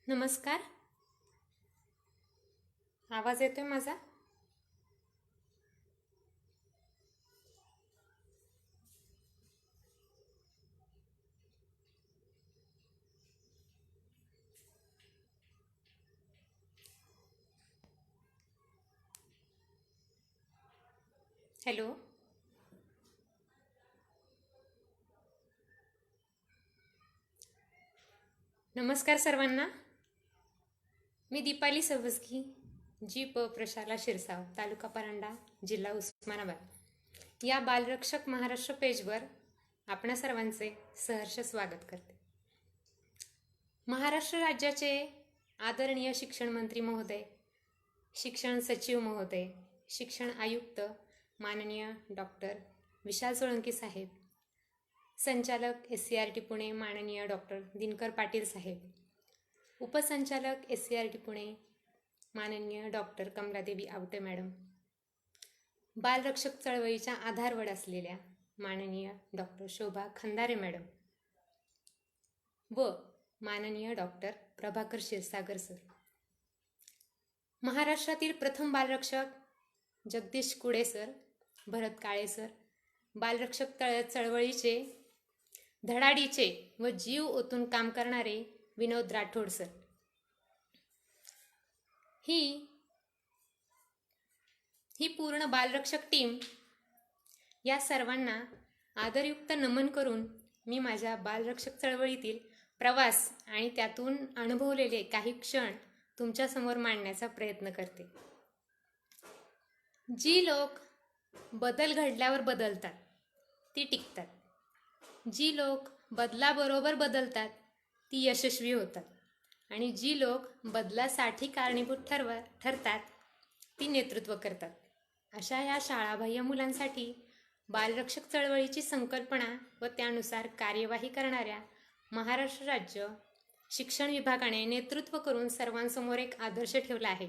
नमस्कार. आवाज येतोय माझा? हॅलो. नमस्कार सर्वांना. मी दीपाली सवस्गी, जी प्रशाला शिरसाव, तालुका परांडा, जिल्हा उस्मानाबाद या बालरक्षक महाराष्ट्र पेजवर आपणा सर्वांचे सहर्ष स्वागत करते. महाराष्ट्र राज्याचे आदरणीय शिक्षण मंत्री महोदय, शिक्षण सचिव महोदय, शिक्षण आयुक्त माननीय डॉक्टर विशाल सोळंकी साहेब, संचालक SCRT पुणे माननीय डॉक्टर दिनकर पाटील साहेब, उपसंचालक SCRT पुणे माननीय डॉक्टर कमलादेवी आवटे मॅडम, बालरक्षक चळवळीच्या आधारवड असलेल्या माननीय डॉक्टर शोभा खंदारे मॅडम व माननीय डॉक्टर प्रभाकर क्षीरसागर सर, महाराष्ट्रातील प्रथम बालरक्षक जगदीश कुडे सर, भरत काळे सर, बालरक्षक चळवळीचे धडाडीचे व जीव ओतून काम करणारे विनोद राठोड सर, ही पूर्ण बालरक्षक टीम, या सर्वांना आदरयुक्त नमन करून मी माझ्या बालरक्षक चळवळीतील प्रवास आणि त्यातून अनुभवलेले काही क्षण तुमच्यासमोर मांडण्याचा प्रयत्न करते. जी लोक बदल घडल्यावर बदलतात ती टिकतात, जी लोक बदलाबरोबर बदलतात ती यशस्वी होतात आणि जी लोक बदलासाठी कारणीभूत ठरतात ती नेतृत्व करतात. अशा या शाळाबाह्य मुलांसाठी बालरक्षक चळवळीची संकल्पना व त्यानुसार कार्यवाही करणाऱ्या महाराष्ट्र राज्य शिक्षण विभागाने नेतृत्व करून सर्वांसमोर एक आदर्श ठेवला आहे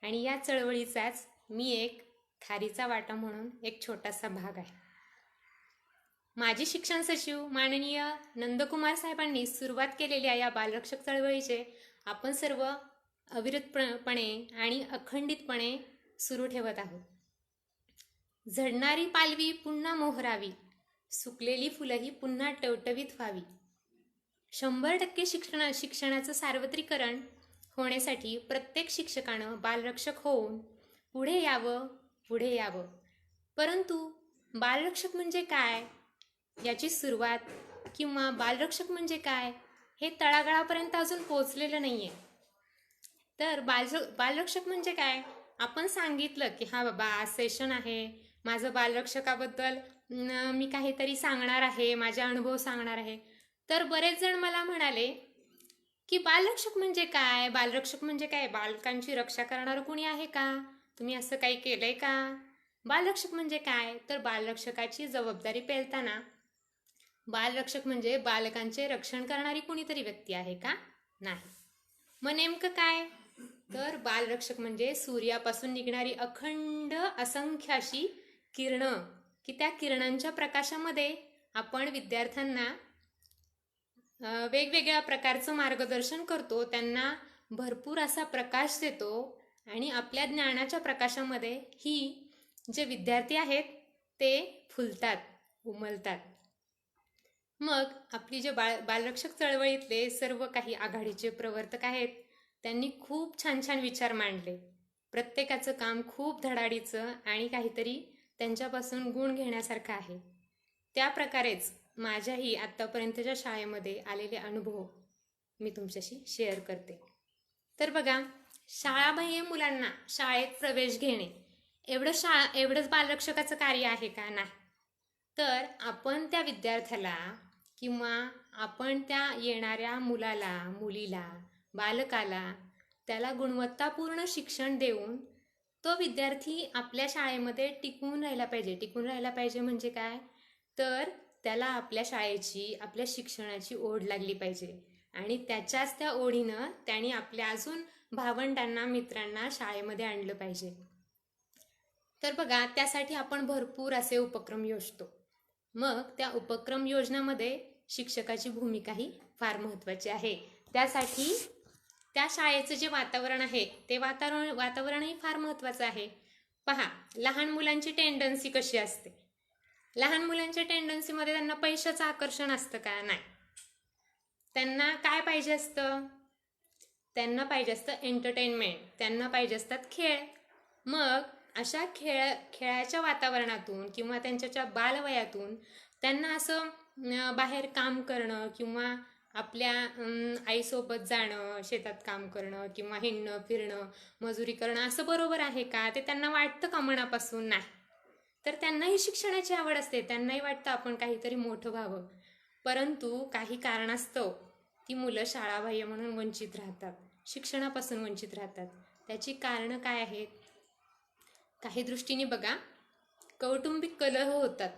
आणि या चळवळीचाच मी एक खारीचा वाटा म्हणून एक छोटासा भाग आहे. माजी शिक्षण सचिव माननीय नंदकुमार साहेबांनी सुरुवात केलेल्या या बालरक्षक चळवळीचे आपण सर्व अविरतपणे आणि अखंडितपणे सुरू ठेवत आहोत. झडणारी पालवी पुन्हा मोहरावी, सुकलेली फुलंही पुन्हा टवटवीत व्हावी. 100% शिक्षणाचं सार्वत्रिकरण होण्यासाठी प्रत्येक शिक्षकानं बालरक्षक होऊन पुढे यावं. परंतु बालरक्षक म्हणजे काय याची सुरुवात किंवा बालरक्षक म्हणजे काय हे तळागाळापर्यंत अजून पोहोचलेलं नाहीये. तर बालरक्षक म्हणजे काय आपण सांगितलं की हा बाबा आज सेशन आहे, माझं बालरक्षकाबद्दल मी काहीतरी सांगणार आहे, माझे अनुभव सांगणार आहे. तर बरेच जण मला म्हणाले की बालरक्षक म्हणजे काय, बालरक्षक म्हणजे काय, बालकांची रक्षा करणारं कुणी आहे का, तुम्ही असं काही केलंय का, बालरक्षक म्हणजे काय. तर बालरक्षकाची जबाबदारी पेलताना बालरक्षक म्हणजे बालकांचे रक्षण करणारी कुणीतरी व्यक्ती आहे का, नाही. मग नेमकं काय, तर बालरक्षक म्हणजे सूर्यापासून निघणारी अखंड असंख्य अशी किरणं की त्या किरणांच्या प्रकाशामध्ये आपण विद्यार्थ्यांना वेगवेगळ्या प्रकारचं मार्गदर्शन करतो, त्यांना भरपूर असा प्रकाश देतो आणि आपल्या ज्ञानाच्या प्रकाशामध्ये ही जे विद्यार्थी आहेत ते फुलतात, उमलतात. मग आपली जे बालरक्षक चळवळीतले सर्व काही आघाडीचे प्रवर्तक आहेत त्यांनी खूप छान छान विचार मांडले. प्रत्येकाचं काम खूप धडाडीचं आणि काहीतरी त्यांच्यापासून गुण घेण्यासारखं आहे. त्या प्रकारेच माझ्याही आत्तापर्यंतच्या शाळेमध्ये आलेले अनुभव मी तुमच्याशी शेअर करते. तर बघा, शाळाबाह्य मुलांना शाळेत प्रवेश घेणे एवढंच बालरक्षकाचं कार्य आहे का, नाही. तर आपण त्या विद्यार्थ्याला किंवा आपण त्या येणाऱ्या मुलाला, मुलीला, बालकाला त्याला गुणवत्तापूर्ण शिक्षण देऊन तो विद्यार्थी आपल्या शाळेमध्ये टिकून राहिला पाहिजे. टिकून राहिला पाहिजे म्हणजे काय, तर त्याला आपल्या शाळेची, आपल्या शिक्षणाची ओढ लागली पाहिजे आणि त्याच्याच त्या ओढीनं त्याने आपल्या अजून भावंडांना, मित्रांना शाळेमध्ये आणलं पाहिजे. तर बघा, त्यासाठी आपण भरपूर असे उपक्रम योजतो. मग त्या उपक्रम योजनामध्ये शिक्षकाची भूमिकाही फार महत्त्वाची आहे. त्यासाठी त्या शाळेचं जे वातावरण आहे ते वातावरणही फार महत्त्वाचं आहे. पहा, लहान मुलांची टेंडन्सी कशी असते. लहान मुलांच्या टेंडन्सीमध्ये त्यांना पैशाचं आकर्षण असतं का? नाही. त्यांना काय पाहिजे असतं? त्यांना पाहिजे असतं एंटरटेनमेंट, त्यांना पाहिजे असतात खेळ. मग अशा खेळाच्या वातावरणातून किंवा त्यांच्या बालवयातून त्यांना असं बाहेर काम करणं किंवा आपल्या आईसोबत जाणं, शेतात काम करणं किंवा हिंडणं फिरणं, मजुरी करणं असं बरोबर आहे का? ते त्यांना वाटतं का मनापासून? नाही. तर त्यांनाही शिक्षणाची आवड असते, त्यांनाही वाटतं आपण काहीतरी मोठं व्हावं. परंतु काही कारणास्तव ती मुलं शाळाबाह्य म्हणून वंचित राहतात, शिक्षणापासून वंचित राहतात. त्याची कारणं काय आहेत? काही दृष्टीने बघा, कौटुंबिक कलह होतात,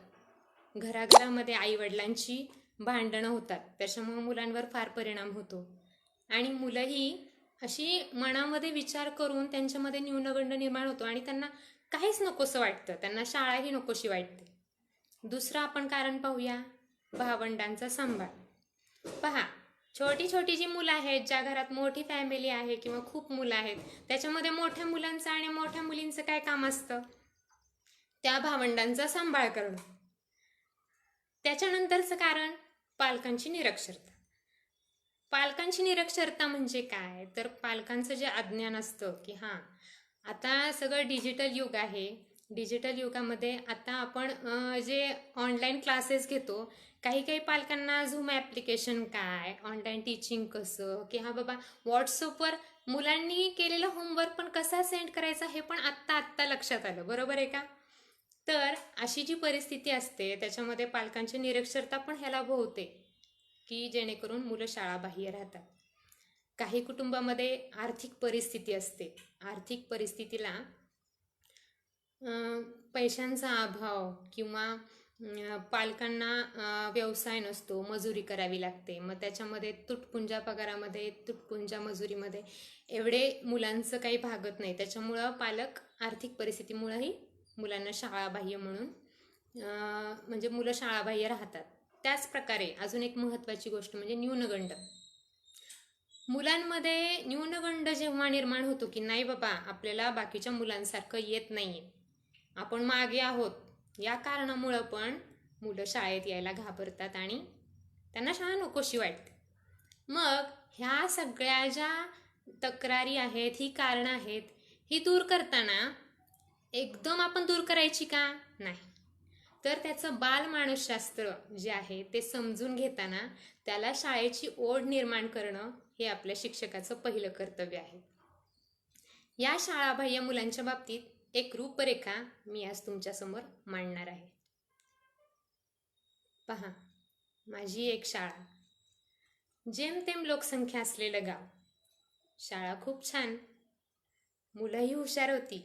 घराघरामध्ये आईवडिलांची भांडणं होतात, त्याच्यामुळे मुलांवर फार परिणाम होतो. आणि मुलंही अशी मनामध्ये विचार करून त्यांच्यामध्ये न्यूनगंड निर्माण होतो आणि त्यांना काहीच नकोसं वाटतं, त्यांना शाळाही नकोशी वाटते. दुसरं आपण कारण पाहूया, भावंडांचा सांभाळ. पहा, छोटी छोटी जी मुलं आहेत, ज्या घरात मोठी फॅमिली आहे किंवा खूप मुलं आहेत, त्याच्यामध्ये मोठ्या मुलांचं आणि मोठ्या मुलींचं काय काम असतं? त्या भावंडांचा सांभाळ करणं. त्याच्यानंतरचं कारण पालकांची निरक्षरता. पालकांची निरक्षरता म्हणजे काय? तर पालकांचं जे अज्ञान असतं की हां, आता सगळं डिजिटल युग आहे, डिजिटल युगामध्ये आता आपण जे ऑनलाईन क्लासेस घेतो, काही काही पालकांना झूम ॲप्लिकेशन काय, ऑनलाईन टीचिंग कसं, की हा बाबा व्हॉट्सअपवर मुलांनी केलेलं होमवर्क पण कसा सेंड करायचा हे पण आत्ता लक्षात आलं, बरोबर आहे का? तर अशी जी परिस्थिती असते त्याच्यामध्ये पालकांची निरक्षरता पण ह्याला भोवते, की जेणेकरून मुलं शाळाबाह्य राहतात. काही कुटुंबामध्ये आर्थिक परिस्थिती असते, आर्थिक परिस्थितीला पैशांचा अभाव किंवा पालकांना व्यवसाय नसतो, मजुरी करावी लागते, मग त्याच्यामध्ये तुटपुंजा पगारामध्ये, तुटपुंजा मजुरीमध्ये एवढे मुलांचं काही भागत नाही. त्याच्यामुळं पालक आर्थिक परिस्थितीमुळंही मुलांना शाळाबाह्य म्हणून म्हणजे मुलं शाळाबाह्य राहतात. त्याच प्रकारे अजून एक महत्त्वाची गोष्ट म्हणजे न्यूनगंड. मुलांमध्ये न्यूनगंड जेव्हा निर्माण होतो की नाही बाबा, आपल्याला बाकीच्या मुलांसारखं येत नाहीये, आपण मागे आहोत, या कारणामुळं पण मुलं शाळेत यायला घाबरतात आणि त्यांना शाळा नकोशी वाटते. मग ह्या सगळ्या ज्या तक्रारी आहेत, ही कारणं आहेत, ही दूर करताना एकदम आपण दूर करायची का? नाही. तर त्याचं बालमानसशास्त्र जे आहे ते समजून घेताना त्याला शाळेची ओढ निर्माण करणं हे आपल्या शिक्षकाचं पहिलं कर्तव्य आहे. या शाळाबाह्य मुलांच्या बाबतीत एक रूपरेखा मी आज तुमच्यासमोर मांडणार आहे. पहा, माझी एक शाळा, जेमतेम लोकसंख्या असलेलं गाव. शाळा खूप छान, मुलंही हुशार होती,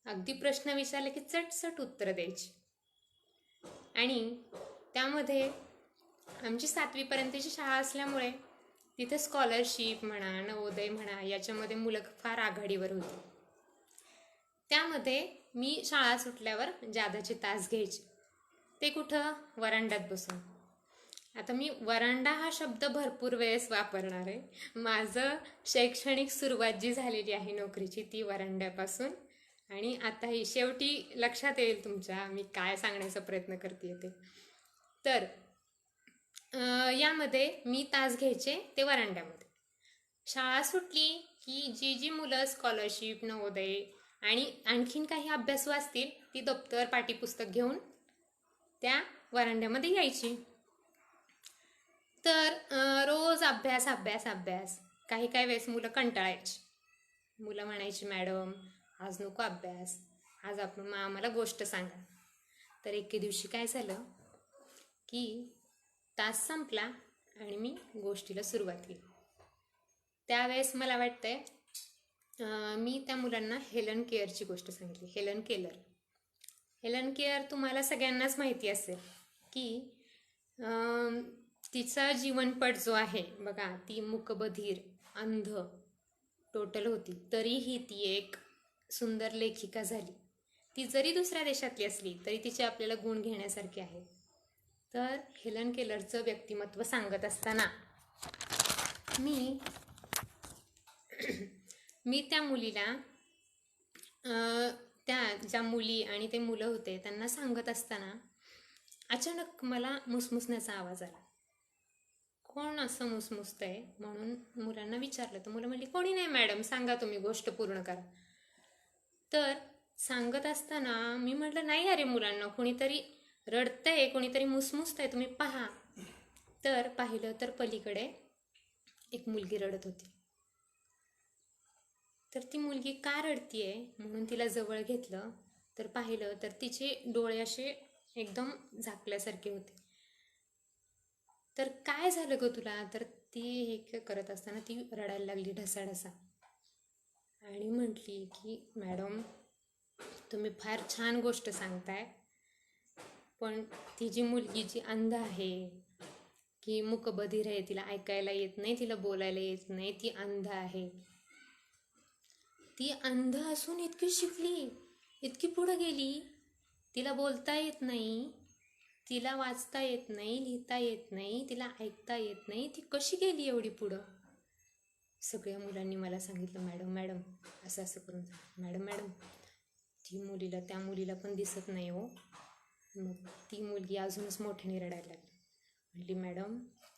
अगदी प्रश्न विचारले की चटचट उत्तर द्यायची. आणि त्यामध्ये आमची 7वी पर्यंतची शाळा असल्यामुळे तिथे स्कॉलरशिप म्हणा, नवोदय म्हणा, याच्यामध्ये मुलं फार आघाडीवर होती. त्यामध्ये मी शाळा सुटल्यावर जादाचे तास घ्यायचे, ते कुठं? वरांड्यात बसून. आता मी वरांडा हा शब्द भरपूर वेळेस वापरणार आहे. माझं शैक्षणिक सुरुवात जी झालेली आहे नोकरीची ती वरांड्यापासून, आणि आता ही शेवटी लक्षात येईल तुमच्या मी काय सांगण्याचा प्रयत्न करते ते. तर यामध्ये मी तास घ्यायचे ते वरांड्यामध्ये. शाळा सुटली की जी जी मुलं स्कॉलरशिप, नवोदय आणि आणखीन काही अभ्यासू असतील ती दप्तर पाटीपुस्तक घेऊन त्या वरांड्यामध्ये यायची. तर रोज अभ्यास अभ्यास अभ्यास. काही काही वेळेस मुलं कंटाळायची, मुलं म्हणायची मॅडम आज नको अभ्यास, आज आपण आम्हाला गोष्ट सांगा. तर एके दिवशी काय झालं की तास संपला आणि मी गोष्टीला सुरुवात केली. त्यावेळेस मला वाटतंय मी त्या मुलांना हेलन केअरची गोष्ट सांगितली. हेलन केलर, हेलन केअर तुम्हाला सगळ्यांनाच माहिती असेल की तिचा जीवनपट जो आहे बघा, ती मूकबधीर, अंध टोटल होती, तरीही ती एक सुंदर लेखिका झाली. ती जरी दुसऱ्या देशातली असली तरी तिचे आपल्याला गुण घेण्यासारखे आहे. तर हेलन केलरचं व्यक्तिमत्व सांगत असताना मी मी त्या मुलीला त्या ज्या मुली आणि ते मुलं होते त्यांना सांगत असताना अचानक मला मुसमुसण्याचा आवाज आला. कोण असं मुसमुसतंय म्हणून मुलांना विचारलं तर मुलं म्हणली, कोणी नाही मॅडम, सांगा तुम्ही, गोष्ट पूर्ण करा. तर सांगत असताना मी म्हटलं, नाही अरे मुलांना, कोणीतरी रडतंय, कोणीतरी मुसमुसतंय, तुम्ही पहा. तर पाहिलं तर पलीकडे एक मुलगी रडत होती. तर ती मुलगी का रडतीये म्हणून तिला जवळ घेतलं तर पाहिलं तर तिचे डोळे असे एकदम झाकल्यासारखे होते. तर काय झालं ग तुला? तर ती हे करत असताना ती रडायला लागली ढसाढसा आणि म्हटली की मॅडम, तुम्ही फार छान गोष्ट सांगताय, पण ती जी मुलगी जी अंध आहे, की मूकबधीर आहे, तिला ऐकायला येत नाही, तिला बोलायला येत नाही, ती अंध आहे. ती अंध असून इतकी शिकली, इतकी पुढे गेली, तिला बोलता येत नाही, तिला वाचता येत नाही, लिहिता येत नाही, तिला ऐकता येत नाही, ती कशी गेली एवढी पुढं? सगळ्या मुलांनी मला सांगितलं, मॅडम मॅडम असं असं करून, मॅडम मॅडम त्या मुलीला पण दिसत नाही हो. मग ती मुलगी अजूनच मोठ्याने रडायला लागली. म्हटली, मॅडम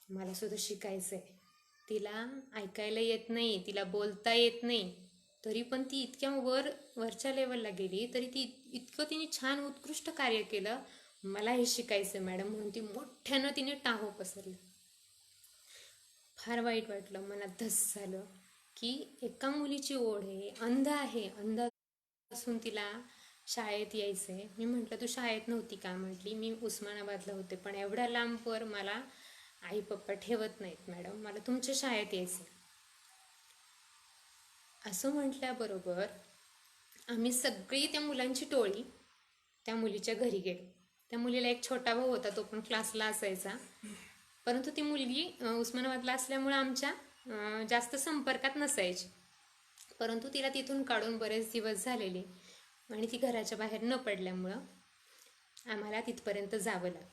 मला सुद्धा शिकायचं आहे, तिला ऐकायला येत नाही, तिला बोलता येत नाही, तरी पण ती इतक्या वरच्या लेवलला गेली, तरी ती इतकं तिने छान उत्कृष्ट कार्य केलं, मला हे शिकायचं मॅडम, म्हणून ती मोठ्यानं तिने टाहो पसरलं. फार वाईट वाटलं, मनात धस झालं की एका मुलीची ओढ आहे, अंध आहे, अंध असून तिला शाळेत यायचंय. मी म्हटलं, तू शाळेत नव्हती का? म्हटली, मी उस्मानाबादला होते, पण एवढ्या लांबवर मला आई पप्पा ठेवत नाहीत मॅडम, मला तुमच्या शाळेत यायचं. असं म्हटल्याबरोबर आम्ही सगळी त्या मुलांची टोळी त्या मुलीच्या घरी गेलो. त्या मुलीला एक छोटा भाऊ होता, तो पण क्लासला असायचा, परंतु ती मुलगी उस्मानाबादला असल्यामुळे आमच्या जास्त संपर्कात नसायची. परंतु तिला तिथून काढून बरेच दिवस झालेले आणि ती घराच्या बाहेर न पडल्यामुळं आम्हाला तिथपर्यंत जावं लागलं.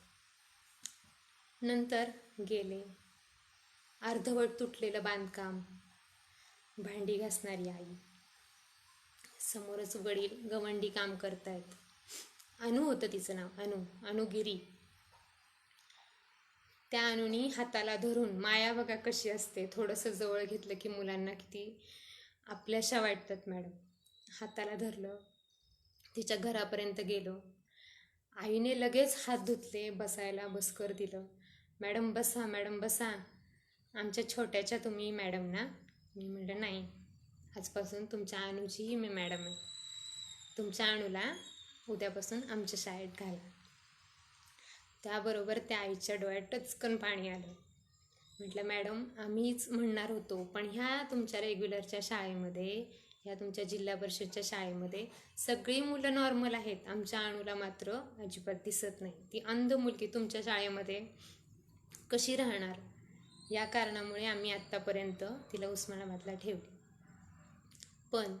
नंतर गेले, अर्धवट तुटलेलं बांधकाम, भांडी घासणारी आई, समोरच वडील गवंडी काम करतायत. अनु होतं तिचं नाव, अनुगिरी. त्या अनुनी हाताला धरून, माया बघा कशी असते, थोडंसं जवळ घेतलं की मुलांना किती आपल्याशा वाटतात मॅडम. हाताला धरलं, तिच्या घरापर्यंत गेलो. आईने लगेच हात धुतले, बसायला बसकर दिलं. मॅडम बसा, मॅडम बसा, आमच्या छोट्याच्या तुम्ही मॅडम ना? मी म्हटलं, नाही, आजपासून तुमच्या अनुचीही मी मॅडम आहे, तुमच्या अनुला उद्यापासून आमच्या शाळेत घाला. त्याबरोबर त्या आईच्या डोळ्यात टचकन पाणी आलं. म्हटलं, मॅडम आम्हीच म्हणणार होतो, पण ह्या तुमच्या रेग्युलरच्या शाळेमध्ये, ह्या तुमच्या जिल्हा परिषदच्या शाळेमध्ये सगळी मुलं नॉर्मल आहेत, आमच्या अनुला मात्र अजिबात दिसत नाही, ती अंध मुलगी तुमच्या शाळेमध्ये कशी राहणार? या कारणामुळे आम्ही आत्तापर्यंत तिला उस्मानाबादला ठेवली. पण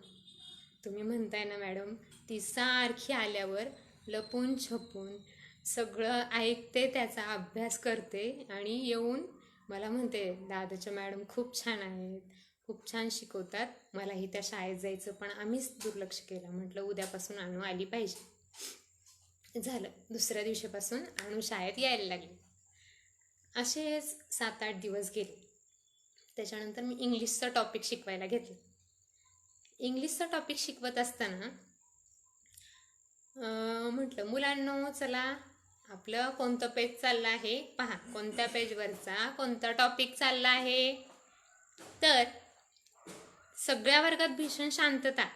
तुम्ही म्हणताय ना मॅडम, ती सारखी आल्यावर लपून छपून सगळं ऐकते, त्याचा अभ्यास करते आणि येऊन मला म्हणते, दादाच्या मॅडम खूप छान आहेत, खूप छान शिकवतात, मलाही त्या शाळेत जायचं, पण आम्हीच दुर्लक्ष केलं. म्हटलं, उद्यापासून अनु आली पाहिजे. झालं, दुसऱ्या दिवशीपासून अनु शाळेत यायला लागली. असेच 7-8 दिवस गेले. त्याच्यानंतर मी इंग्लिशचा टॉपिक शिकवायला घेतलं. इंग्लिशचा टॉपिक शिकवत असताना म्हटलं, मुलांनो चला, आपलं कोणतं पेज चाललं आहे पहा, कोणत्या पेजवरचा कोणता टॉपिक चालला आहे. तर सगळ्या वर्गात भीषण शांतता.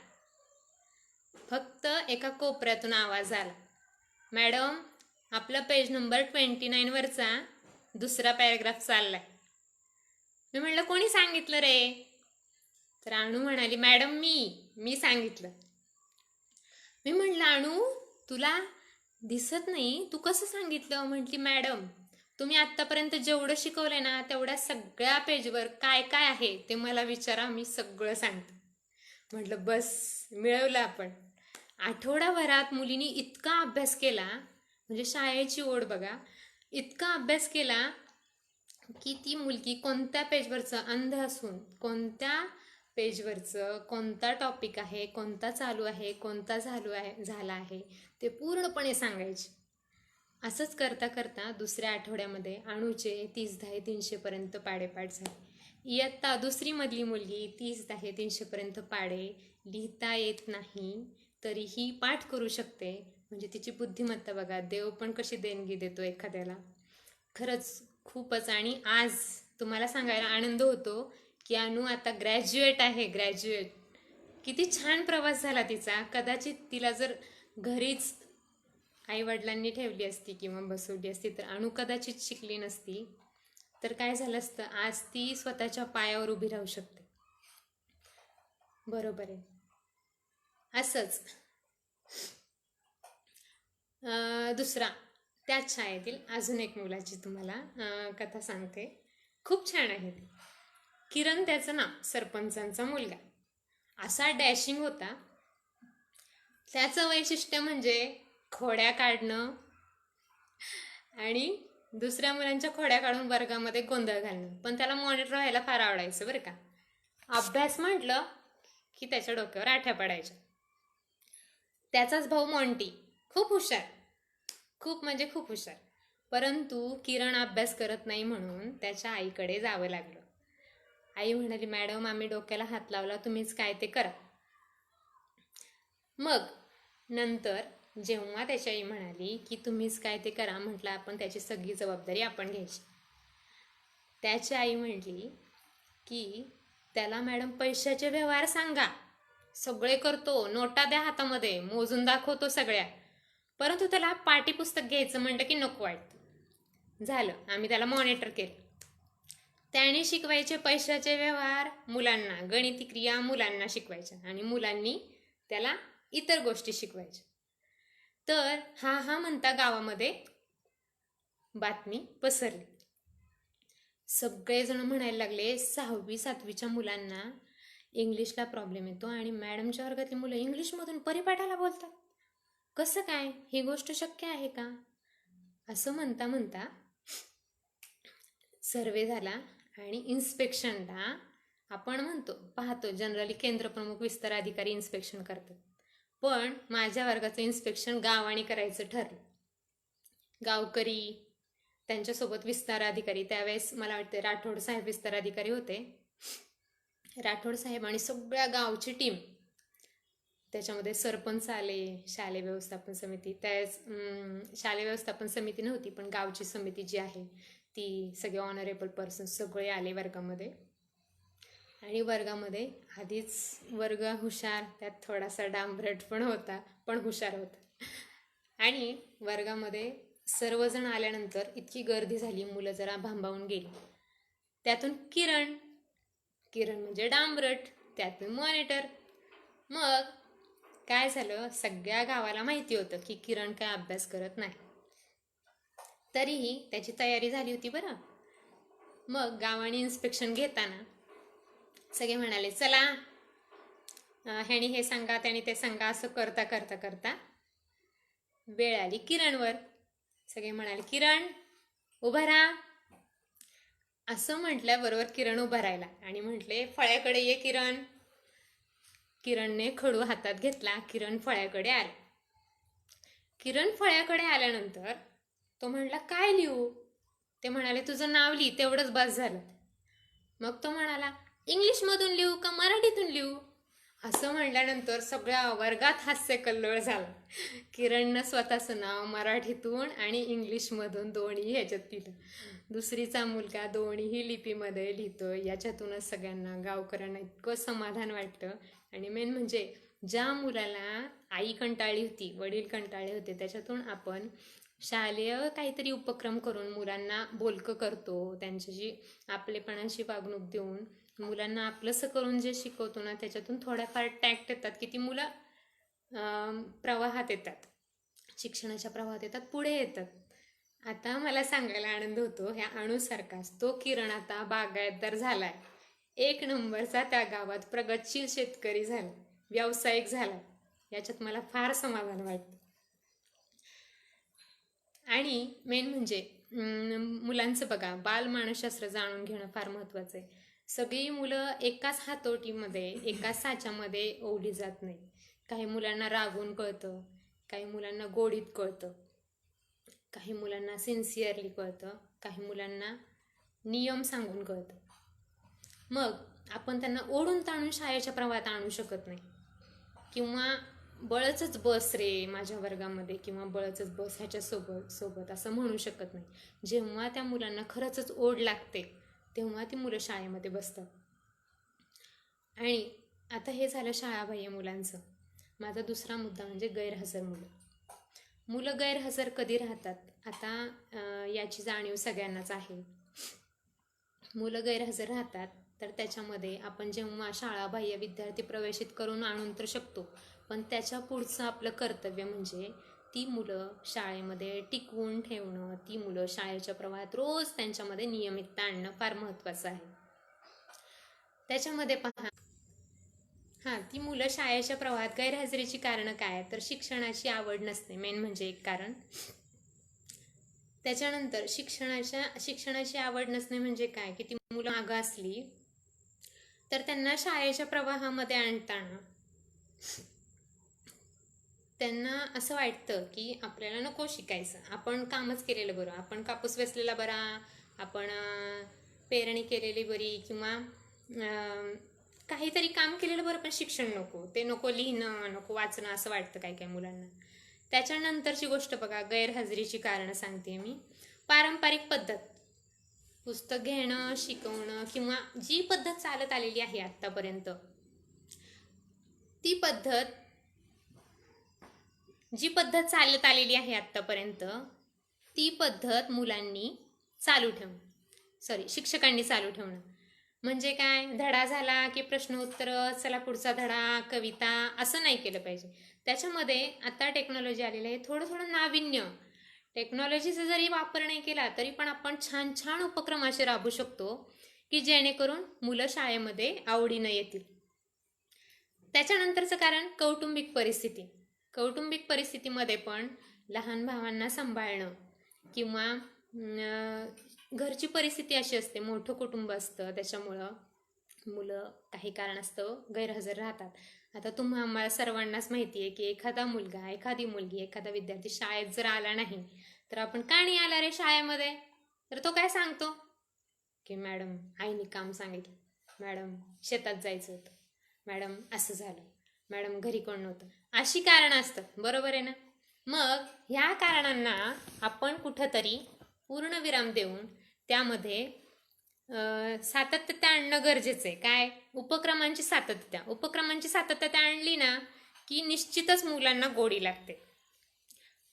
फक्त एका कोपऱ्यातून आवाज आला, मॅडम आपलं पेज नंबर 29 वरचा दुसरा पॅराग्राफ चाललाय. मी म्हटलं, कोणी सांगितलं रे? तर अनु म्हणाली, मॅडम मी सांगितलं. मी म्हटलं, अनु तुला दिसत नाही, तू कसं सांगितलं? म्हटली, मॅडम तुम्ही आत्तापर्यंत जेवढं शिकवलंय ना, तेवढ्या सगळ्या पेजवर काय काय आहे ते मला विचारा, मी सगळं सांगते. म्हटलं, बस मिळवलं आपण. आठवडाभरात मुलीने इतका अभ्यास केला, म्हणजे शाळेची ओढ बघा, इतका अभ्यास केला की ती मुलगी कोणत्या पेजवरचं, अंध असून कोणत्या पेजवरचं कोणता टॉपिक आहे, कोणता चालू आहे, कोणता झाला आहे ते पूर्णपणे सांगायचे. असंच करता करता दुसऱ्या आठवड्यामध्ये अणूचे 30-10 300 पाडेपाठ झाले. इयत्ता दुसरी मधली मुलगी 30-10 300 पाडे लिहिता येत नाही तरीही पाठ करू शकते. म्हणजे तिची बुद्धिमत्ता बघा, देव पण कशी देणगी देतो एखाद्याला. खरंच खूपच. आणि आज तुम्हाला सांगायला आनंद होतो की अनु आता ग्रॅज्युएट आहे. ग्रॅज्युएट. किती छान प्रवास झाला तिचा. कदाचित तिला जर घरीच आईवडिलांनी ठेवली असती किंवा बसवली असती तर अनु कदाचित शिकली नसती. तर काय झालं असतं, आज ती स्वतःच्या पायावर उभी राहू शकते. बरोबर आहे. असंच दुसरा त्याच शाळेतील अजून एक मुलाची तुम्हाला कथा सांगते. खूप छान आहे ती. किरण त्याचं नाव, सरपंचांचा मुलगा. असा डॅशिंग होता. त्याचं वैशिष्ट्य म्हणजे खोड्या काढणं आणि दुसऱ्या मुलांच्या खोड्या काढून वर्गामध्ये गोंधळ घालणं. पण त्याला मॉनिटर व्हायला फार आवडायचं बरं का. अभ्यास म्हटलं की त्याच्या डोक्यावर आठ्या पडायच्या. त्याचाच भाऊ मॉन्टी खूप हुशार, खूप म्हणजे खूप हुशार. परंतु किरण अभ्यास करत नाही म्हणून त्याच्या आईकडे जावं लागलं. आई म्हणाली, मॅडम आम्ही डोक्याला हात लावला, तुम्हीच काय ते करा. मग नंतर जेव्हा त्याची आई म्हणाली की तुम्हीच काय ते करा, म्हटलं आपण त्याची सगळी जबाबदारी आपण घ्यायची. त्याची आई म्हटली की त्याला मॅडम पैशाचे व्यवहार सांगा, सगळे करतो, नोटा द्या हातामध्ये, मोजून दाखवतो सगळ्या. परंतु त्याला पाठ्यपुस्तक घ्यायचं म्हटलं की नको वाटतं. झालं, आम्ही त्याला मॉनिटर केलं. त्याने शिकवायचे पैशाचे व्यवहार मुलांना, गणिती क्रिया मुलांना शिकवायच्या आणि मुलांनी त्याला इतर गोष्टी शिकवायच्या. तर हा म्हणता गावामध्ये बातमी पसरली. सगळेजण म्हणायला लागले 6वी-7वीच्या मुलांना इंग्लिशला प्रॉब्लेम येतो आणि मॅडमच्या वर्गातली मुलं इंग्लिशमधून परिपाठाला बोलतात. कसं काय, ही गोष्ट शक्य आहे का? असं म्हणता म्हणता सर्वे झाला आणि इन्स्पेक्शनला आपण पाहतो जनरली केंद्रप्रमुख विस्तार अधिकारी इन्स्पेक्शन करतात. पण माझ्या वर्गाचं इन्स्पेक्शन गावाने करायचं ठरलं. गावकरी, त्यांच्यासोबत विस्तार अधिकारी, त्यावेळेस मला वाटते राठोड साहेब विस्तार अधिकारी होते. राठोड साहेब आणि सगळ्या गावची टीम, त्याच्यामध्ये सरपंच आले, शालेय व्यवस्थापन समिती, त्यावेळेस शालेय व्यवस्थापन समिती नव्हती पण गावची समिती जी आहे ती, सगळे ऑनरेबल पर्सन सगळे आले वर्गामध्ये. आणि वर्गामध्ये आधीच वर्ग हुशार, त्यात थोडासा डांबरट पण होता, पण हुशार होता. आणि वर्गामध्ये सर्वजण आल्यानंतर इतकी गर्दी झाली, मुलं जरा भांबावून गेली. त्यातून किरण म्हणजे डांबरट, त्यातून मॉनिटर. मग काय झालं, सगळ्या गावाला माहिती होतं की किरण काय अभ्यास करत नाही. तरीही त्याची तयारी झाली होती बरं. मग गावाने इन्स्पेक्शन घेताना सगळे म्हणाले चला ह्यानी हे सांगा त्याने ते सांगा. असं करता करता करता वेळ आली किरणवर. सगळे म्हणाले किरण उभा राहा. असं म्हटल्याबरोबर किरण उभा राहिला आणि म्हटले फळ्याकडे ये किरण. किरणने खडू हातात घेतला. किरण फळ्याकडे आले. किरण फळ्याकडे आल्यानंतर तो म्हणला काय लिहू? ते म्हणाले तुझं नाव लिही, तेवढंच बस झालं. मग तो म्हणाला इंग्लिशमधून लिहू का मराठीतून लिहू? असं म्हणल्यानंतर सगळ्या वर्गात हास्य कल्लोळ झाला. किरणनं स्वतःचं नाव मराठीतून आणि इंग्लिशमधून दोन्ही ह्याच्यात लिहिलं. दुसरीचा मुलगा दोन्हीही लिपीमध्ये लिहितो. याच्यातूनच सगळ्यांना, गावकऱ्यांना इतकं समाधान वाटतं. आणि मेन म्हणजे ज्या मुलाला आई कंटाळली होती, वडील कंटाळले होते, त्याच्यातून आपण शालेय काहीतरी उपक्रम करून मुलांना बोलकं करतो, त्यांच्याशी आपलेपणाशी वागणूक देऊन मुलांना आपलंसं करून जे शिकवतो ना, त्याच्यातून थोड्याफार टॅक्ट येतात की ती मुलं प्रवाहात येतात, शिक्षणाच्या प्रवाहात येतात, पुढे येतात. आता मला सांगायला आनंद होतो, ह्या अणूसारखाच तो किरण आता बागायतदार झालाय. 1 नंबरचा त्या गावात प्रगतशील शेतकरी झाला, व्यावसायिक झाला. याच्यात मला फार समाधान वाटतं. आणि मेन म्हणजे मुलांचं बघा, बाल मानसशास्त्र जाणून घेणं फार महत्त्वाचं आहे. सगळी मुलं एकाच हातोटीमध्ये, एकाच साच्यामध्ये ओढली जात नाही. काही मुलांना रागून कळतं, काही मुलांना गोडीत कळतं, काही मुलांना सिन्सिअरली कळतं, काही मुलांना नियम सांगून कळतं. मग आपण त्यांना ओढून ताणून शाळेच्या प्रवाहात आणू शकत नाही, किंवा बळच बस रे माझ्या वर्गामध्ये, किंवा बळच बस ह्याच्या सोबत असं म्हणू शकत नाही. जेव्हा त्या मुलांना खरंच ओढ लागते तेव्हा ती मुलं शाळेमध्ये बसतात. आणि आता हे झालं शाळाबाह्य मुलांचं. माझा दुसरा मुद्दा म्हणजे गैरहजर मुलं. मुलं गैरहजर कधी राहतात? आता याची जाणीव सगळ्यांनाच आहे. मुलं गैरहजर राहतात तर त्याच्यामध्ये आपण जेव्हा शाळाबाह्य विद्यार्थी प्रवेशित करून आणून तर शकतो, पण त्याच्या पुढचं आपलं कर्तव्य म्हणजे ती मुलं शाळेमध्ये टिकवून ठेवणं, ती मुलं शाळेच्या प्रवाहात रोज त्यांच्यामध्ये नियमितता आणणं फार महत्त्वाचं आहे. त्याच्यामध्ये पहा, ती मुलं शाळेच्या प्रवाहात गैरहजेरीची कारणं काय? तर शिक्षणाची आवड नसणे मेन म्हणजे एक कारण. त्याच्यानंतर शिक्षणाची आवड नसणे म्हणजे काय, की ती मुलं मागं असली तर त्यांना शाळेच्या प्रवाहामध्ये आणताना त्यांना असं वाटतं की आपल्याला नको शिकायचं, आपण कामच केलेलं बरं, आपण कापूस वेचलेला बरा, आपण पेरणी केलेली बरी, किंवा काहीतरी काम केलेलं बरं, पण शिक्षण नको, ते नको लिहिणं, नको वाचणं, असं वाटतं काय काय मुलांना. त्याच्यानंतरची गोष्ट बघा, गैरहजेरीची कारणं सांगते मी. पारंपरिक पद्धत, पुस्तक घेणं, शिकवणं, किंवा जी पद्धत चालत आलेली आहे आतापर्यंत, जी पद्धत चालत आलेली आहे आतापर्यंत, ती पद्धत मुलांनी चालू ठेवणं, शिक्षकांनी चालू ठेवणं. म्हणजे काय, धडा झाला की प्रश्न उत्तर, चला पुढचा धडा, कविता, असं नाही केलं पाहिजे. त्याच्यामध्ये आता टेक्नॉलॉजी आलेलं आहे, थोडं नाविन्य, टेक्नॉलॉजीचा जरी वापर नाही केला तरी पण आपण छान छान उपक्रम असे राबवू शकतो की जेणेकरून मुलं शाळेमध्ये आवडीनं येतील. त्याच्यानंतरचं कारण कौटुंबिक परिस्थिती. कौटुंबिक परिस्थितीमध्ये पण लहान भावांना सांभाळणं, किंवा घरची परिस्थिती अशी असते, मोठं कुटुंब असतं, त्याच्यामुळं मुलं काही कारणास्तव गैरहजर राहतात. आता तुम्हा आम्हाला सर्वांनाच माहिती आहे की एखादा मुलगा, एखादी मुलगी, एखादा विद्यार्थी शाळेत जर आला नाही तर आपण का नाही आला रे शाळेमध्ये, तर तो काय सांगतो की मॅडम आईने काम सांगितलं, मॅडम शेतात जायचं होतं, मॅडम असं झालं, मॅडम घरी कोण नव्हतं, अशी कारणं असतात, बरोबर आहे ना. मग ह्या कारणांना आपण कुठंतरी पूर्णविराम देऊन त्यामध्ये सातत्यता आणणं गरजेचं आहे. काय, उपक्रमांची सातत्यता आणली ना की निश्चितच मुलांना गोडी लागते.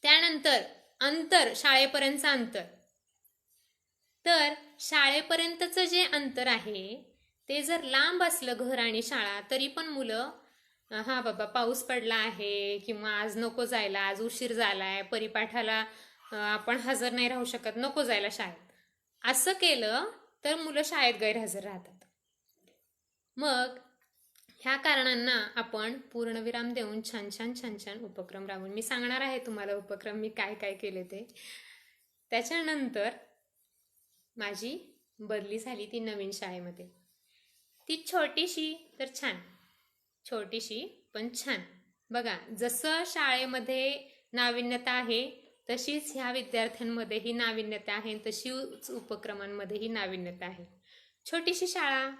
त्यानंतर अंतर, शाळेपर्यंतचं अंतर, तर शाळेपर्यंतचं जे अंतर आहे ते जर लांब असलं, घर आणि शाळा, तरी पण मुलं हा बाबा पाऊस पडला आहे, किंवा आज नको जायला, आज उशीर झालाय, परिपाठाला आपण हजर नाही राहू शकत, नको जायला शाळेत, असं केलं तर मुलं शाळेत गैरहजर राहतात. मग ह्या कारणांना आपण पूर्णविराम देऊन छान छान उपक्रम राबवून, मी सांगणार आहे तुम्हाला उपक्रम मी काय काय केले ते. त्याच्यानंतर माझी बदली झाली ती नवीन शाळेमध्ये. ती छोटीशी तर छान, छोटीशी पण छान. बघा, जसं शाळेमध्ये नाविन्यता आहे तशीच ह्या विद्यार्थ्यांमध्येही नाविन्यता आहे, तशीच उपक्रमांमध्येही नाविन्यता आहे. छोटीशी शाळा,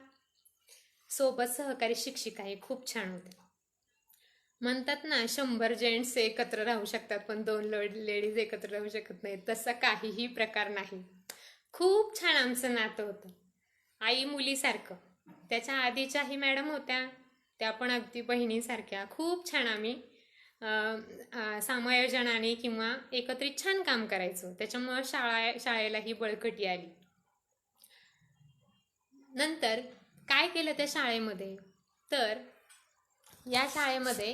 सोबत सहकारी शिक्षिकाही खूप छान होते. म्हणतात ना 100 जेंट्स एकत्र राहू शकतात पण 2 लेडीज एकत्र राहू शकत नाही, तसा काहीही प्रकार नाही. खूप छान आमचं नातं होतं, आई मुलीसारखं. त्याच्या आधीच्याही मॅडम होत्या, त्या पण अगदी बहिणीसारख्या. खूप छान आम्ही समायोजनाने किंवा एकत्रित छान काम करायचो, त्याच्यामुळं शाळेलाही बळकटी आली. नंतर काय केलं त्या शाळेमध्ये, तर या शाळेमध्ये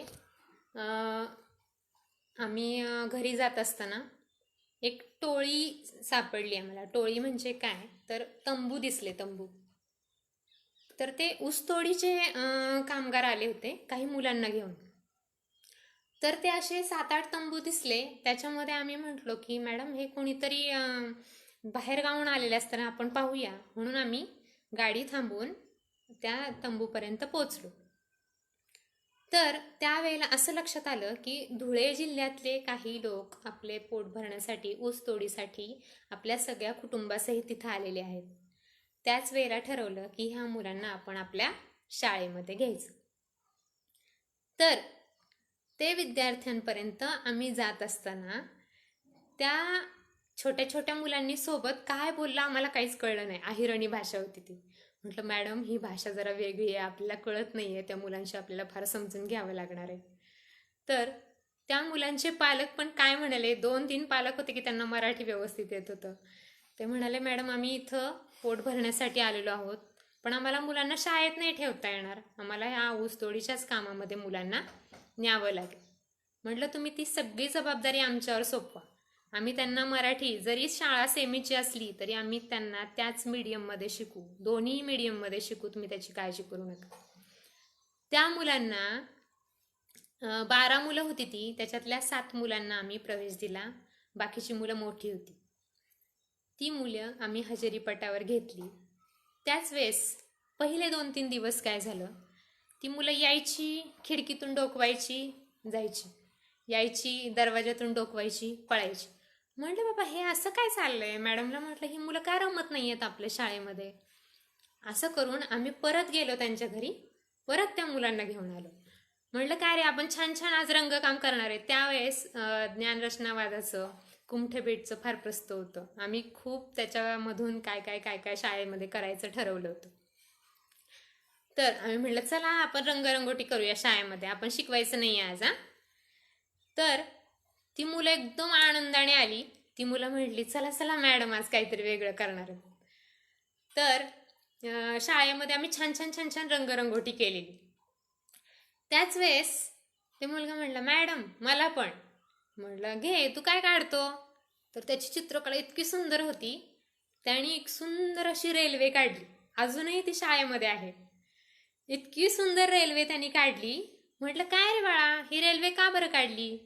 आम्ही घरी जात असताना एक टोळी सापडली आम्हाला. टोळी म्हणजे काय, तर तंबू दिसले, तंबू. तर ते ऊसतोडीचे कामगार आले होते काही मुलांना घेऊन. तर ते असे 7-8 तंबू दिसले. त्याच्यामध्ये आम्ही म्हटलो की मॅडम हे कोणीतरी बाहेर गावून आलेले असताना आपण पाहूया, म्हणून आम्ही गाडी थांबवून त्या तंबूपर्यंत पोचलो. तर त्यावेळेला असं लक्षात आलं की धुळे जिल्ह्यातले काही लोक आपले पोट भरण्यासाठी, ऊसतोडीसाठी आपल्या सगळ्या कुटुंबासहित तिथं आलेले आहेत. त्याच वेळेला ठरवलं की ह्या मुलांना आपण आपल्या शाळेमध्ये घ्यायचं. तर ते विद्यार्थ्यांपर्यंत आम्ही जात असताना त्या छोट्या छोट्या मुलांनी सोबत काय बोललं आम्हाला काहीच कळलं नाही. अहिरणी भाषा होती ती. म्हटलं मॅडम ही भाषा जरा वेगळी आहे, आपल्याला कळत नाही आहे, त्या मुलांशी आपल्याला फार समजून घ्यावं लागणार आहे. तर त्या मुलांचे पालक पण काय म्हणाले, 2-3 पालक होते की त्यांना मराठी व्यवस्थित येत होतं. ते म्हणाले मॅडम आम्ही इथं पोट भरण्यासाठी आलेलो आहोत, पण आम्हाला मुलांना शाळेत नाही ठेवता येणार, आम्हाला ह्या ऊसतोडीच्याच कामामध्ये मुलांना न्यावं लागेल. म्हटलं तुम्ही ती सगळी जबाबदारी आमच्यावर सोपवा. आम्ही त्यांना मराठी, जरी शाळा सेमीची असली तरी आम्ही त्यांना त्याच मीडियममध्ये शिकू, दोन्ही मीडियममध्ये शिकू, तुम्ही त्याची काळजी करू नका. त्या मुलांना 12 मुलं होती ती, त्याच्यातल्या 7 मुलांना आम्ही प्रवेश दिला, बाकीची मुलं मोठी होती. ती मुलं आम्ही हजेरी पटावर घेतली. त्याच वेळेस पहिले 2-3 दिवस काय झालं, ती मुलं यायची, खिडकीतून डोकवायची, जायची, यायची, दरवाजातून डोकवायची, पळायची. म्हटलं बाबा हे असं काय चाललंय. मॅडमला म्हटलं ही मुलं काय रमत नाही आहेत आपल्या शाळेमध्ये. असं करून आम्ही परत गेलो त्यांच्या घरी, परत त्या मुलांना घेऊन आलो. म्हटलं काय रे आपण छान छान आज रंगकाम करणार आहे. त्यावेळेस ज्ञानरचनावादाचं, कुमठेपेठचं फार प्रस्त होतं. आम्ही खूप त्याच्यामधून काय काय काय काय शाळेमध्ये करायचं ठरवलं होतं. तर आम्ही म्हटलं चला आपण रंगरंगोटी करूया शाळेमध्ये, आपण शिकवायचं नाही आज. तर ती मुलं एकदम आनंदाने आली. ती मुलं म्हटली चला चला मॅडम आज काहीतरी वेगळं करणार आहे. तर शाळेमध्ये आम्ही छान छान छान छान रंगरंगोटी केलेली. त्याच वेळेस ते मुलगा म्हणला मॅडम मला पण. म्हटलं घे तू काय काढतो. तर त्याची चित्रकला इतकी सुंदर होती, त्याने एक सुंदर अशी रेल्वे काढली, अजूनही ती शाळेमध्ये आहे. इतकी सुंदर रेल्वे त्यांनी काढली. म्हटलं काय रे बाळा ही रेल्वे का बरं काढली.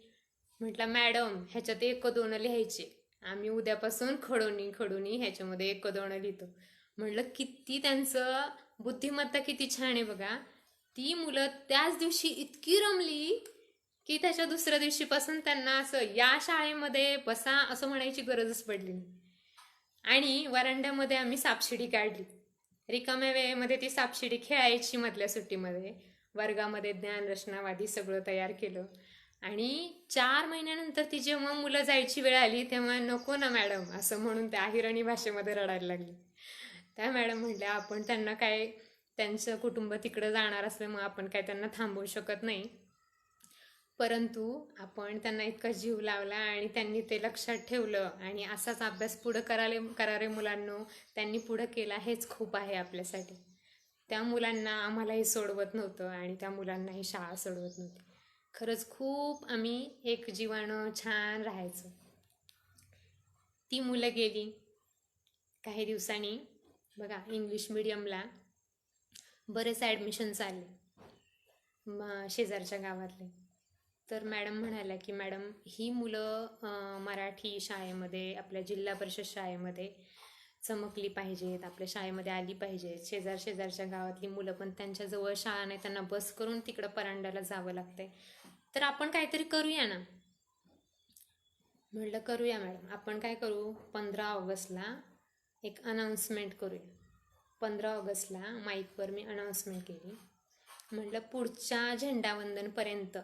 म्हटलं मॅडम ह्याच्यात 1-2 लिहायचे, आम्ही उद्यापासून खडोनी ह्याच्यामध्ये 1-2 लिहितो. म्हटलं किती त्यांचं बुद्धिमत्ता किती छान आहे बघा. ती मुलं त्याच दिवशी इतकी रमली की त्याच्या दुसऱ्या दिवशीपासून त्यांना असं या शाळेमध्ये बसा असं म्हणायची गरजच पडली नाही. आणि वरांड्यामध्ये आम्ही सापशिडी काढली. रिकाम्या वेळेमध्ये ती सापशिडी खेळायची मधल्या सुट्टीमध्ये. वर्गामध्ये ज्ञानरचनावादी सगळं तयार केलं. आणि 4 महिन्यानंतर ती जेव्हा मुलं जायची वेळ आली तेव्हा नको ना मॅडम असं म्हणून त्या अहिरणी भाषेमध्ये रडायला लागली. त्या मॅडम म्हटल्या आपण त्यांना काय, त्यांचं कुटुंब तिकडं जाणार असल्यामुळे आपण काय त्यांना थांबवू शकत नाही, परंतु आपण त्यांना इतका जीव लावला आणि त्यांनी ते लक्षात ठेवलं आणि असाच अभ्यास पुढं करारे मुलांनो, त्यांनी पुढं केला हेच खूप आहे आपल्यासाठी. त्या मुलांना आम्हालाही सोडवत नव्हतं आणि त्या मुलांनाही शाळा सोडवत नव्हती. खरंच खूप आम्ही एक जीवानं छान राहायचो. ती मुलं गेली. काही दिवसांनी बघा इंग्लिश मिडियमला बरेच ॲडमिशन चालले शेजारच्या गावातले. तर मॅडम म्हणाल्या की मॅडम ही मुलं मराठी शाळेमध्ये, आपल्या जिल्हा परिषद शाळेमध्ये चमकली पाहिजेत, आपल्या शाळेमध्ये आली पाहिजेत. शेजारच्या गावातली मुलं पण त्यांच्याजवळ शाळा नाही, त्यांना बस करून तिकडं परांड्याला जावं लागतंय, तर आपण काहीतरी करूया ना. म्हटलं करूया मॅडम. आपण काय करू, 15 ऑगस्टला एक अनाऊन्समेंट करूया. 15 ऑगस्टला माईकवर मी अनाऊन्समेंट केली. म्हटलं पुढच्या झेंडावंदनपर्यंत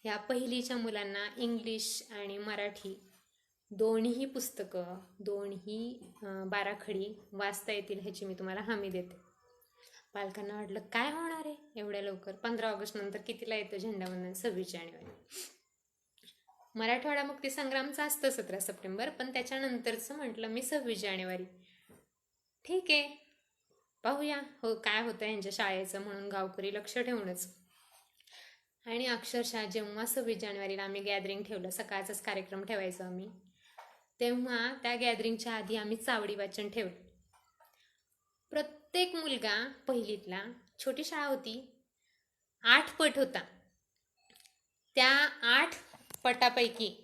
ह्या पहिलीच्या मुलांना इंग्लिश आणि मराठी दोन्ही पुस्तकं, दोन्ही बाराखडी वाचता येतील ह्याची मी तुम्हाला हमी देते. पालकांना वाटलं काय होणार आहे एवढ्या लवकर, 15 ऑगस्ट नंतर कितीला येतं झेंडावंदन, 26 जानेवारी. मराठवाडा मुक्ती संग्रामचं असतं 17 सप्टेंबर, पण त्याच्यानंतरचं म्हटलं मी 26 जानेवारी. ठीक आहे पाहूया हो काय होतं यांच्या शाळेचं म्हणून गावकरी लक्ष ठेवूनच. आणि अक्षरशः जेव्हा 26 जानेवारीला आम्ही गॅदरिंग ठेवलं, सकाळचाच कार्यक्रम ठेवायचो आम्ही, तेव्हा त्या गॅदरिंगच्या आधी आम्ही चावडी वाचन ठेवलं. प्रत्येक मुलगा पहिलीतला, छोटी शाळा होती, 8 पट होता. त्या 8 पटापैकी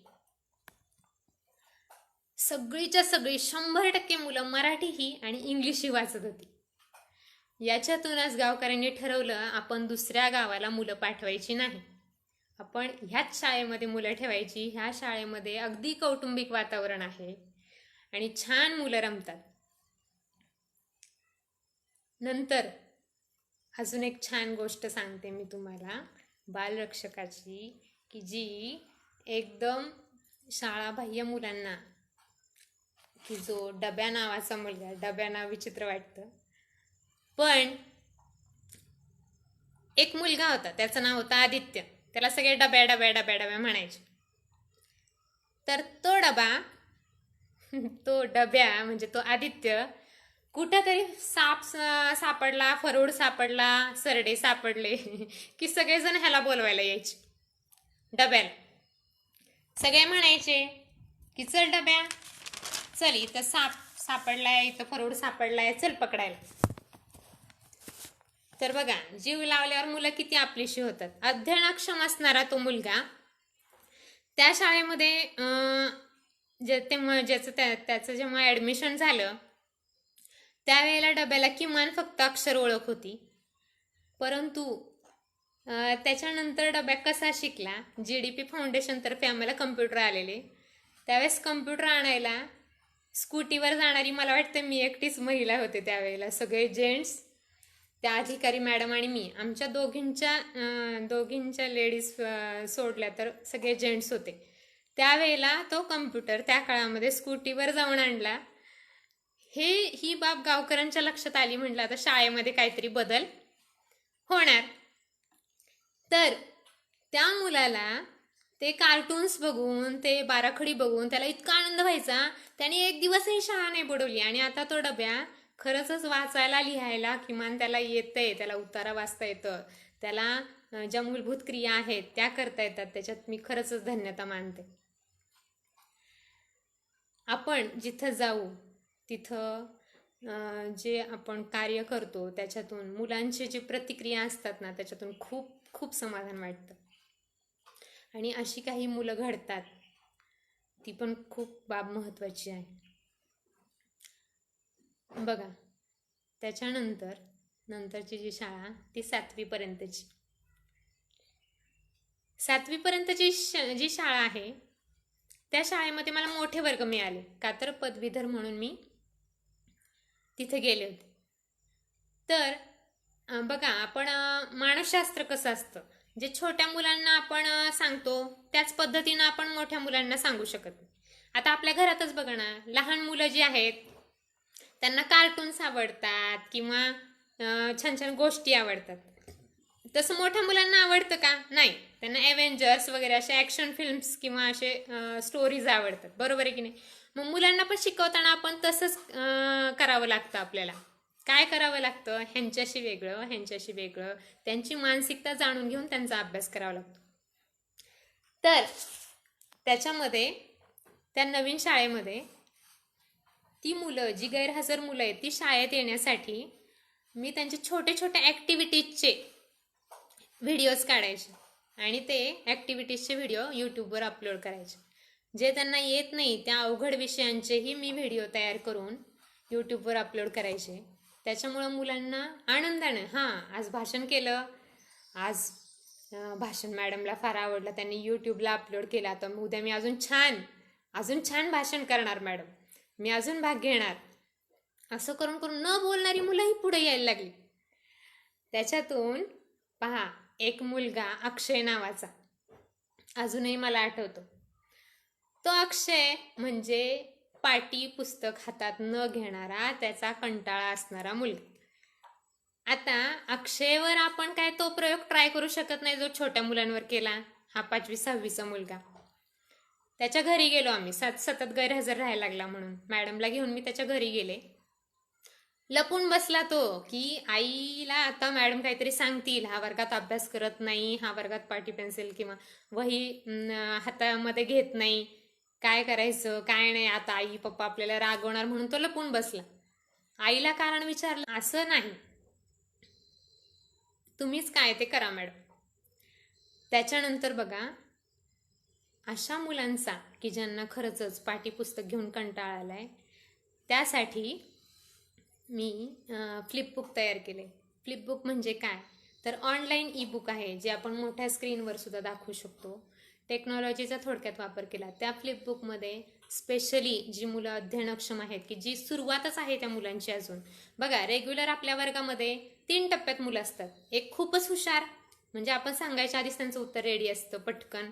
सगळीच्या सगळी 100% मुलं मराठीही आणि इंग्लिशही वाचत होती. याच्यातूनच गावकऱ्यांनी ठरवलं आपण दुसऱ्या गावाला मुलं पाठवायची नाही, आपण ह्याच शाळेमध्ये मुलं ठेवायची. ह्या शाळेमध्ये अगदी कौटुंबिक वातावरण आहे आणि छान मुलं रमतात. नंतर अजून एक छान गोष्ट सांगते मी तुम्हाला बालरक्षकाची, की जी एकदम शाळाबाह्य मुलांना, की जो डब्या नावाचा मुलगा, डब्या नाव विचित्र वाटतं, पण एक मुलगा होता, त्याचं नाव होतं आदित्य. त्याला सगळे डब्या डब्या डब्या डब्या म्हणायचे. तर तो डब्या म्हणजे तो आदित्य कुठंतरी साप सापडला, फरोड सापडला, सरडे सापडले की सगळेजण ह्याला बोलवायला यायचे डब्याला. सगळे म्हणायचे की चल डब्या, चल इथं साप सापडलाय, इथं फरोड सापडलाय, चल पकडायला. तर बघा, जीव लावल्यावर मुलं किती आपलीशी होतात. अध्ययनक्षम असणारा तो मुलगा त्या शाळेमध्ये त्याचं जेव्हा ॲडमिशन झालं त्यावेळेला डब्याला किमान फक्त अक्षर ओळख होती. परंतु त्याच्यानंतर डब्या कसा शिकला, GDP फाउंडेशनतर्फे आम्हाला कम्प्युटर आलेले. त्यावेळेस कम्प्युटर आणायला स्कूटीवर जाणारी मला वाटतं मी एकटीच महिला होते त्यावेळेला. सगळे जेंट्स, त्या अधिकारी मॅडम आणि मी, आमच्या दोघींच्या लेडीज सोडल्या तर सगळे जेंट्स होते. त्यावेळेला तो कम्प्युटर त्या काळामध्ये स्कूटीवर जाऊन आणला. ही बाब गावकऱ्यांच्या लक्षात आली. म्हटलं आता शाळेमध्ये काहीतरी बदल होणार. तर त्या मुलाला ते कार्टून्स बघून, ते बाराखडी बघून त्याला इतका आनंद व्हायचा, त्याने एक दिवसही शाळा नाही बुडवली. आणि आता तो डब्या खरंच वाचायला लिहायला किमान त्याला येतंय, त्याला उतारा वाचता येतं, त्याला ज्या मूलभूत क्रिया आहेत त्या करता येतात. त्याच्यात मी खरंच धन्यता मानते. आपण जिथं जाऊ तिथं जे आपण कार्य करतो त्याच्यातून मुलांची जी प्रतिक्रिया असतात ना, त्याच्यातून खूप खूप समाधान वाटतं. आणि अशी काही मुलं घडतात, ती पण खूप बाब महत्त्वाची आहे. बघा, नंतरची जी शाळा ती 7वी पर्यंतची. 7वी पर्यंतची जी शाळा आहे त्या शाळेमध्ये मला मोठे वर्ग मिळाले, का तर पदवीधर म्हणून मी तिथे गेले होते. तर बघा, आपण मानसशास्त्र कसं असतं, जे छोट्या मुलांना आपण सांगतो त्याच पद्धतीनं आपण मोठ्या मुलांना सांगू शकत नाही. आता आपल्या घरातच बघा ना, लहान मुलं जी आहेत त्यांना कार्टून्स आवडतात किंवा छान छान गोष्टी आवडतात. तसं मोठ्या मुलांना आवडतं का? नाही. त्यांना एव्हेंजर्स वगैरे असे ॲक्शन फिल्म्स किंवा असे स्टोरीज आवडतात, बरोबर आहे की नाही? मग मुलांना पण शिकवताना आपण तसंच करावं लागतं. आपल्याला काय करावं लागतं, ह्यांच्याशी वेगळं त्यांची मानसिकता जाणून घेऊन त्यांचा अभ्यास करावा लागतो. तर त्याच्यामध्ये त्या नवीन शाळेमध्ये ती मुलं, जी गैरहजर मुलं आहेत, ती शाळेत येण्यासाठी मी त्यांचे छोटे छोटे ॲक्टिव्हिटीजचे व्हिडिओज काढायचे आणि ते ॲक्टिव्हिटीजचे व्हिडिओ यूट्यूबवर अपलोड करायचे. जे त्यांना येत नाही त्या अवघड विषयांचेही मी व्हिडिओ तयार करून यूट्यूबवर अपलोड करायचे. त्याच्यामुळं मुलांना आनंदानं, आज भाषण केलं, आज भाषण मॅडमला फार आवडलं, त्यांनी यूट्यूबला अपलोड केला, तर उद्या मी अजून छान भाषण करणार मॅडम, मी अजून भाग घेणार. असं करून करून न बोलणारी मुलंही पुढे यायला लागली. त्याच्यातून पहा, एक मुलगा अक्षय नावाचा अजूनही मला आठवतो. तो अक्षय म्हणजे पाटी पुस्तक हातात न घेणारा, त्याचा कंटाळा असणारा मुलगा. आता अक्षयवर आपण काय तो प्रयोग ट्राय करू शकत नाही जो छोट्या मुलांवर केला. हा 5वी-6वीचा मुलगा. त्याच्या घरी गेलो आम्ही, सतत गैरहजर राहायला लागला म्हणून मॅडमला घेऊन मी त्याच्या घरी गेले. लपून बसला तो, की आईला आता मॅडम काहीतरी सांगतील, हा वर्गात अभ्यास करत नाही, हा वर्गात पाटी पेन्सिल किंवा वही हातामध्ये घेत नाही, काय करायचं काय नाही, आता आई पप्पा आपल्याला रागवणार म्हणून तो लपून बसला. आईला कारण विचारलं, असं नाही, तुम्हीच काय ते करा मॅडम. त्याच्यानंतर बघा, अशा मुलांचा की ज्यांना खरंच पाठीपुस्तक घेऊन कंटाळा आलाय, त्यासाठी मी फ्लिपबुक तयार केले. फ्लिपबुक म्हणजे काय, तर ऑनलाईन ई बुक आहे जे आपण मोठ्या स्क्रीनवर सुद्धा दाखवू शकतो. टेक्नॉलॉजीचा थोडक्यात वापर केला. त्या फ्लिपबुकमध्ये स्पेशली जी मुलं अध्ययनक्षम आहेत, की जी सुरुवातच आहे त्या मुलांची अजून. बघा, रेग्युलर आपल्या वर्गामध्ये 3 टप्प्यात मुलं असतात. एक खूपच हुशार, म्हणजे आपण सांगायच्या आधीच त्यांचं उत्तर रेडी असतं पटकन.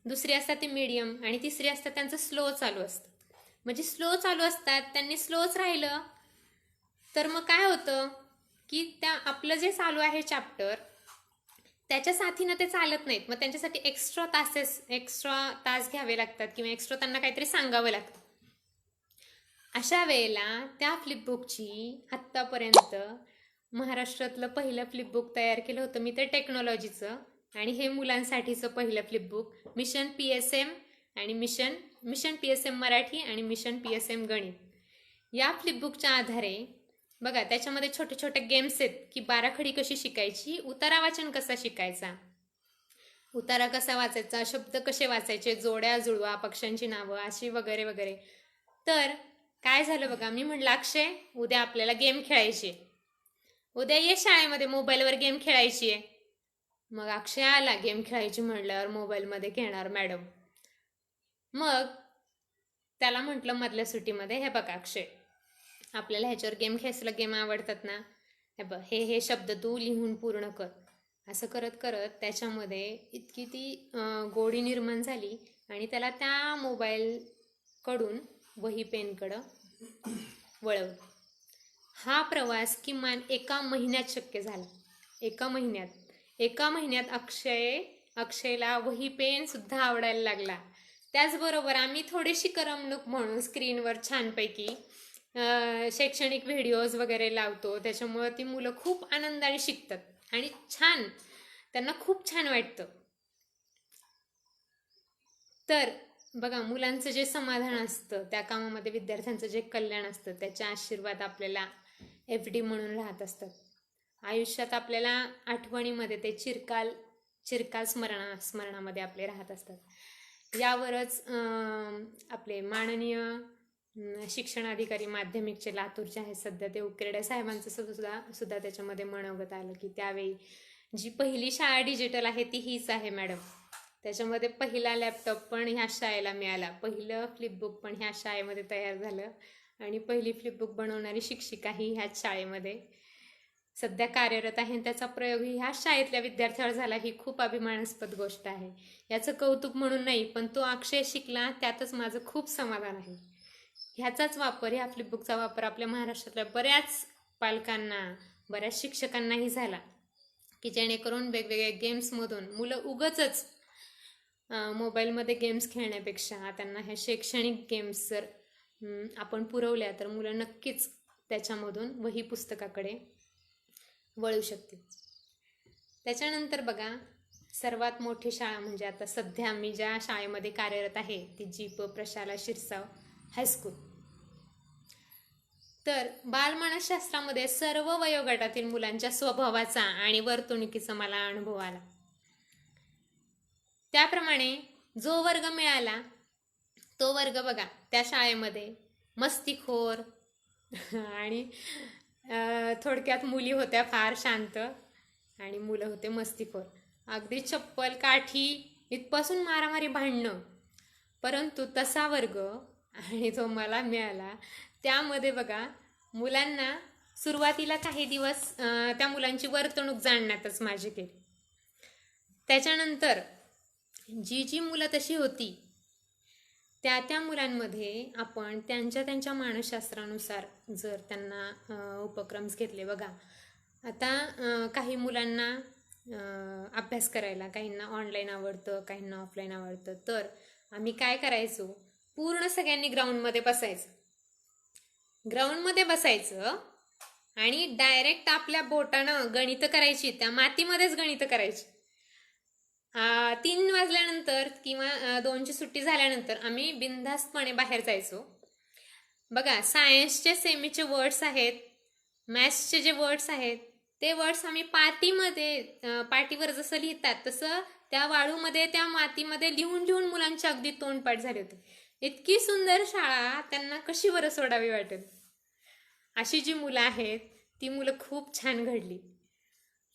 दुसरी असतात ती मीडियम, आणि तिसरी असतात त्यांचं स्लो चालू असतं. म्हणजे स्लो चालू असतात, त्यांनी स्लोच राहिलं तर मग काय होतं की त्या आपलं जे चालू आहे चॅप्टर त्याच्या साथीनं ते चालत नाहीत. मग त्यांच्यासाठी एक्स्ट्रा तास घ्यावे लागतात किंवा एक्स्ट्रा त्यांना काहीतरी सांगावं लागतं. अशा वेळेला त्या फ्लिपबुकची आत्तापर्यंत महाराष्ट्रातलं पहिलं फ्लिपबुक तयार केलं होतं मी, ते टेक्नॉलॉजीचं, आणि हे मुलांसाठीचं पहिलं फ्लिपबुक मिशन PSM आणि मिशन PSM मराठी आणि मिशन PSM गणित. या फ्लिपबुकच्या आधारे बघा, त्याच्यामध्ये छोटे छोटे गेम्स आहेत की बाराखडी कशी शिकायची, उतारा वाचन कसा शिकायचा, उतारा कसा वाचायचा, शब्द कसे वाचायचे, जोड्या जुळवा, पक्ष्यांची नावं अशी वगैरे वगैरे. तर काय झालं बघा, मी म्हटलं अक्षय उद्या आपल्याला गेम खेळायची, उद्या ये शाळेमध्ये, मोबाईलवर गेम खेळायची आहे. मग अक्षय आला. गेम खेळायची म्हणल्यावर मोबाईलमध्ये घेणार मॅडम. मग त्याला म्हटलं मधल्या सुट्टीमध्ये, हे बघा अक्षय, आपल्याला ह्याच्यावर गेम खेळायला गेम आवडतात ना, हे बघ हे शब्द तू लिहून पूर्ण कर. असं करत करत त्याच्यामध्ये इतकी ती गोडी निर्माण झाली आणि त्याला त्या मोबाईलकडून वही पेनकडं वळवलं. हा प्रवास किमान 1 महिन्यात शक्य झाला. 1 महिन्यात अक्षयला वही पेन सुद्धा आवडायला लागला. त्याचबरोबर आम्ही थोडीशी करमणूक म्हणून स्क्रीनवर छानपैकी शैक्षणिक व्हिडिओज वगैरे लावतो. त्याच्यामुळं ती मुलं खूप आनंदाने शिकतात आणि त्यांना खूप छान वाटतं. तर बघा, मुलांचं जे समाधान असतं त्या कामामध्ये विद्यार्थ्यांचं जे कल्याण असतं त्याचे आशीर्वाद आपल्याला FD म्हणून राहत असतात. आयुष्यात आपल्याला आठवणीमध्ये ते चिरकाल स्मरणामध्ये आपले राहत असतात. यावरच आपले माननीय शिक्षणाधिकारी माध्यमिकचे लातूरचे आहेत सध्या, ते उकेरडे साहेबांचं सुद्धा त्याच्यामध्ये मनोगत आलं की त्यावेळी जी पहिली शाळा डिजिटल आहे ती हीच आहे मॅडम. त्याच्यामध्ये पहिला लॅपटॉप पण ह्या शाळेला मिळाला, पहिलं फ्लिपबुक पण ह्या शाळेमध्ये तयार झालं आणि पहिली फ्लिपबुक बनवणारी शिक्षिकाही ह्याच शाळेमध्ये सध्या कार्यरत आहे. त्याचा प्रयोगही ह्या शाळेतल्या विद्यार्थ्यावर झाला. ही खूप अभिमानास्पद गोष्ट आहे. याचं कौतुक म्हणून नाही, पण तो अक्षय शिकला त्यातच माझं खूप समाधान आहे. ह्याचाच वापर, ह्या फ्लिपबुकचा वापर आपल्या महाराष्ट्रातल्या बऱ्याच पालकांना, बऱ्याच शिक्षकांनाही झाला की जेणेकरून वेगवेगळ्या गेम्समधून मुलं उगाचच मोबाईलमध्ये गेम्स खेळण्यापेक्षा त्यांना ह्या शैक्षणिक गेम्स जर आपण पुरवल्या तर मुलं नक्कीच त्याच्यामधून वही पुस्तकाकडे वळू शकतील. त्याच्यानंतर बघा, सर्वात मोठी शाळा म्हणजे आता सध्या मी ज्या शाळेमध्ये कार्यरत आहे ती GP प्रशाला शिरसाव हायस्कूल. तर बालमानसशास्त्रामध्ये सर्व वयोगटातील मुलांच्या स्वभावाचा आणि वर्तणुकीचा मला अनुभव आला. त्याप्रमाणे जो वर्ग मिळाला तो वर्ग बघा, त्या शाळेमध्ये मस्तीखोर आणि थोडक्यात मुली होत्या फार शांत आणि मुलं होते मस्तीखोर. अगदी चप्पल काठी इथपासून मारामारी भांडणं. परंतु तसा वर्ग आणि जो मला मिळाला त्यामध्ये बघा, मुलांना सुरुवातीला काही दिवस त्या मुलांची वर्तणूक जाणण्यातच माझी केली. त्याच्यानंतर जी मुलं तशी होती त्या मुलांमध्ये आपण त्यांच्या मानसशास्त्रानुसार जर त्यांना उपक्रम्स घेतले. बघा, आता काही मुलांना अभ्यास करायला, काहींना ऑनलाईन आवडतं, काहींना ऑफलाईन आवडतं. तर आम्ही काय करायचो, पूर्ण सगळ्यांनी ग्राउंडमध्ये बसायचं आणि डायरेक्ट आपल्या बोटानं गणितं करायची, त्या मातीमध्येच गणितं करायची. 3 वाजल्यानंतर किंवा 2ची सुट्टी झाल्यानंतर आम्ही बिनधास्तपणे बाहेर जायचो. बघा, सायन्सचे सेमीचे वर्ड्स आहेत, मॅथ्सचे जे वर्ड्स आहेत ते वर्ड्स आम्ही पाटीवर जसं लिहितात तसं त्या वाळूमध्ये, त्या मातीमध्ये लिहून मुलांचे अगदी तोंडपाठ झाले होते. इतकी सुंदर शाळा त्यांना कशी बरं सोडावी वाटेल. अशी जी मुलं आहेत ती मुलं खूप छान घडली.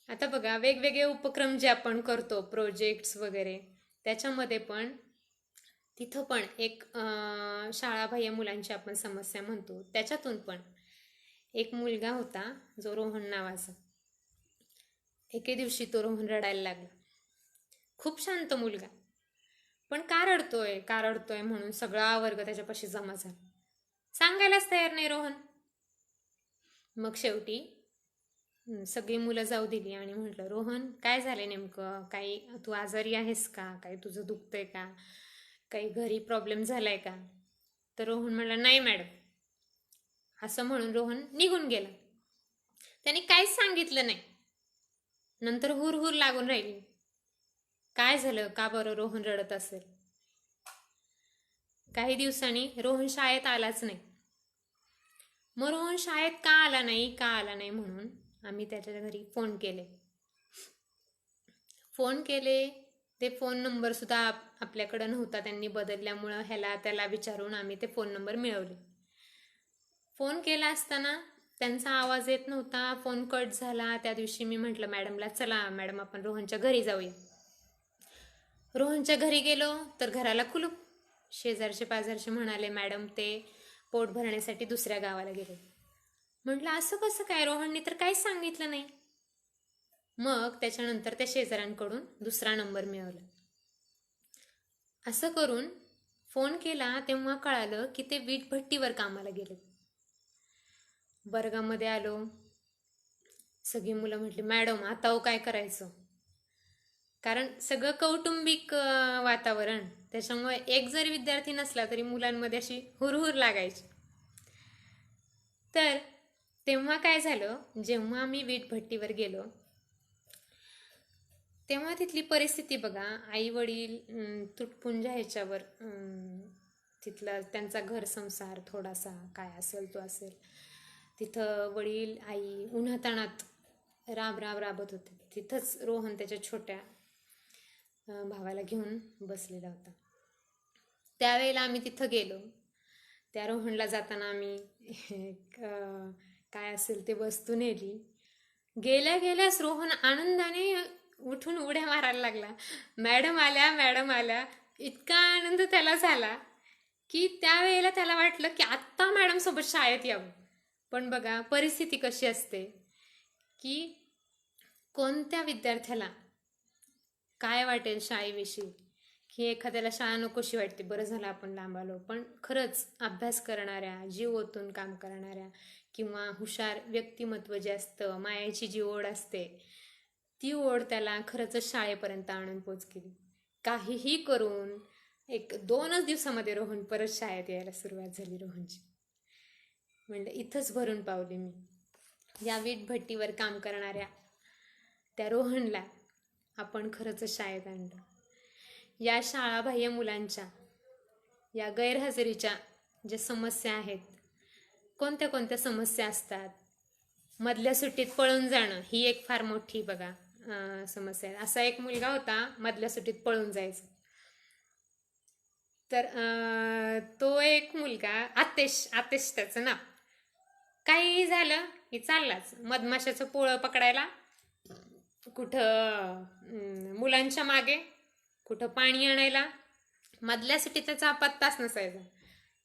आता बघा, वेगवेगळे उपक्रम जे आपण करतो, प्रोजेक्ट्स वगैरे, त्याच्यामध्ये पण तिथं पण एक शाळाबाह्य मुलांची आपण समस्या म्हणतो, त्याच्यातून पण एक मुलगा होता जो रोहन नावाचा. एके दिवशी तो रोहन रडायला लागला. खूप शांत मुलगा, पण का रडतोय म्हणून सगळा वर्ग त्याच्यापाशी जमा झाला. सांगायलाच तयार नाही रोहन. मग शेवटी सगळी मुलं जाऊ दिली आणि म्हटलं, रोहन काय झालंय नेमकं, काही तू आजारी आहेस का, काही तुझं दुखतंय का, काही घरी प्रॉब्लेम झालाय का? तर रोहन म्हणला, नाही मॅडम. असं म्हणून रोहन निघून गेला. त्याने काहीच सांगितलं नाही. नंतर हुरहुर लागून राहिली, काय झालं, का बरं रोहन रडत असेल. काही दिवसांनी रोहन शाळेत आलाच नाही. मग रोहन शाळेत का आला नाही म्हणून आम्ही त्याच्या घरी फोन केले. ते फोन नंबर सुद्धा आपल्याकडे नव्हता, त्यांनी बदलल्यामुळं ह्याला त्याला विचारून आम्ही ते फोन नंबर मिळवले. फोन केला असताना त्यांचा आवाज येत नव्हता, फोन कट झाला. त्या दिवशी मी म्हटलं मॅडमला, चला मॅडम आपण रोहनच्या घरी जाऊया. रोहनच्या घरी गेलो तर घराला कुलूप. शेजारचे पाजारचे म्हणाले, मॅडम ते पोट भरण्यासाठी दुसऱ्या गावाला गेले. म्हटलं असं कसं काय, रोहनने तर काहीच सांगितलं नाही. मग त्याच्यानंतर त्या शेजाऱ्यांकडून दुसरा नंबर मिळवला. असं करून फोन केला तेव्हा कळालं की ते वीटभट्टीवर कामाला गेले. वर्गामध्ये आलो, सगळी मुलं म्हटली, मॅडम आता काय करायचं. कारण सगळं कौटुंबिक वातावरण, त्याच्यामुळे एक जरी विद्यार्थी नसला तरी मुलांमध्ये अशी हुरहुर लागायची. तर तेव्हा काय झालं, जेव्हा आम्ही वीटभट्टीवर गेलो तेव्हा तिथली परिस्थिती बघा. आई वडील तुटपुंज ह्याच्यावर, तिथला त्यांचा घर संसार थोडासा काय असेल तो असेल. तिथं वडील आई उन्हाताणात राबत होते. तिथंच रोहन त्याच्या छोट्या भावाला घेऊन बसलेला होता. त्यावेळेला आम्ही तिथं गेलो. त्या रोहनला जाताना आम्ही काय असेल ते वस्तू नेली. गेल्याच रोहन आनंदाने उठून उड्या मारायला लागला. मॅडम आल्या. इतका आनंद त्याला झाला की त्यावेळेला त्याला वाटलं की आत्ता मॅडम सोबत शाळेत यावं. पण बघा परिस्थिती कशी असते की कोणत्या विद्यार्थ्याला काय वाटेल शाळेविषयी, की एखाद्याला शाळा नकोशी वाटते. बरं झालं आपण लांब आलो. पण खरंच अभ्यास करणाऱ्या, जीव ओतून काम करणाऱ्या किंवा हुशार व्यक्तिमत्व जे असतं, मायाची जी ओढ असते, ती ओढ त्याला खरंच शाळेपर्यंत आणून पोच केली. काहीही करून 1-2च दिवसामध्ये रोहन परत शाळेत यायला सुरुवात झाली रोहनची. म्हणजे इथंच भरून पावले मी. या वीटभट्टीवर काम करणाऱ्या त्या रोहनला आपण खरंच शाळेत आणलं. या शाळाबाह्य मुलांच्या या गैरहजेरीच्या ज्या समस्या आहेत, कोणत्या समस्या असतात. मधल्या सुट्टीत पळून जाणं ही एक फार मोठी बघा समस्या आहे. असा एक मुलगा होता, मधल्या सुट्टीत पळून जायचा. तर तो एक मुलगा आतेश त्याचं नाव. काही झालं की चाललाच मधमाशाचं पोळं पकडायला, कुठं मुलांच्या मागे, कुठं पाणी आणायला. मधल्या सुट्टीत त्याचा पत्ताच नसायचा.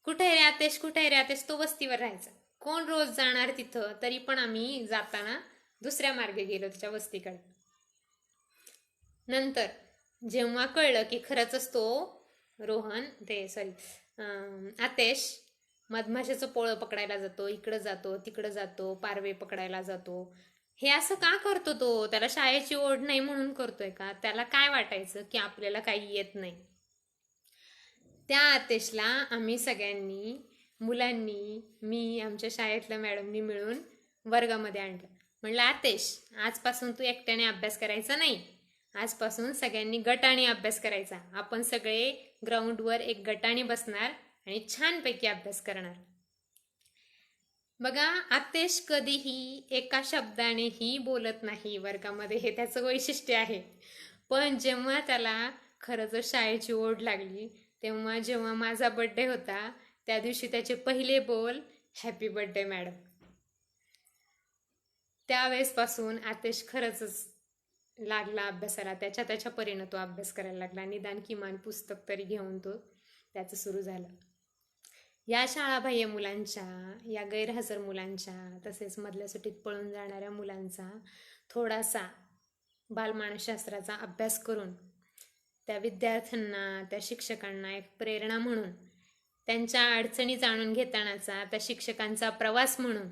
कुठे रे आतेश, तो वस्तीवर राहायचा. कोण रोज जाणार तिथं, तरी पण आम्ही जाताना दुसऱ्या मार्गे गेलो त्याच्या वस्तीकडे. नंतर जेव्हा कळलं की खरंच तो आतेश मधमाशाचं पोळं पकडायला जातो, इकडं जातो तिकडं जातो, पारवे पकडायला जातो. हे असं का करतो तो? त्याला शाळेची ओढ नाही म्हणून करतोय का? त्याला काय वाटायचं की आपल्याला काही येत नाही? त्या आतेशला आम्ही सगळ्यांनी, मुलांनी, मी, आमच्या शाळेतल्या मॅडमनी मिळून वर्गामध्ये आणलं. म्हणलं, आतेश आजपासून तू एकट्याने अभ्यास करायचा नाही, आजपासून सगळ्यांनी गटाने अभ्यास करायचा. आपण सगळे ग्राउंडवर एक गटाने बसणार आणि छानपैकी अभ्यास करणार. बघा आतेश कधीही एका शब्दानेही बोलत नाही वर्गामध्ये, हे त्याचं वैशिष्ट्य आहे. पण जेव्हा त्याला खरंच शाळेची ओढ लागली, जेव्हा माझा बर्थडे होता त्या दिवशी त्याचे पहिले बोल, हॅपी बर्थडे मॅडम. त्यावेळेसपासून आतिश खरंच लागला अभ्यासाला. त्याच्या परीनं तो अभ्यास करायला लागला. निदान किमान पुस्तक तरी घेऊन तो त्याचं सुरू झालं. या शाळाबाह्य मुलांच्या, या गैरहजर मुलांच्या, तसेच मधल्या सुट्टीत पळून जाणाऱ्या मुलांचा थोडासा बालमानसशास्त्राचा अभ्यास करून त्या विद्यार्थ्यांना, त्या शिक्षकांना एक प्रेरणा म्हणून, त्यांच्या अडचणी जाणून घेतानाचा त्या शिक्षकांचा प्रवास म्हणून,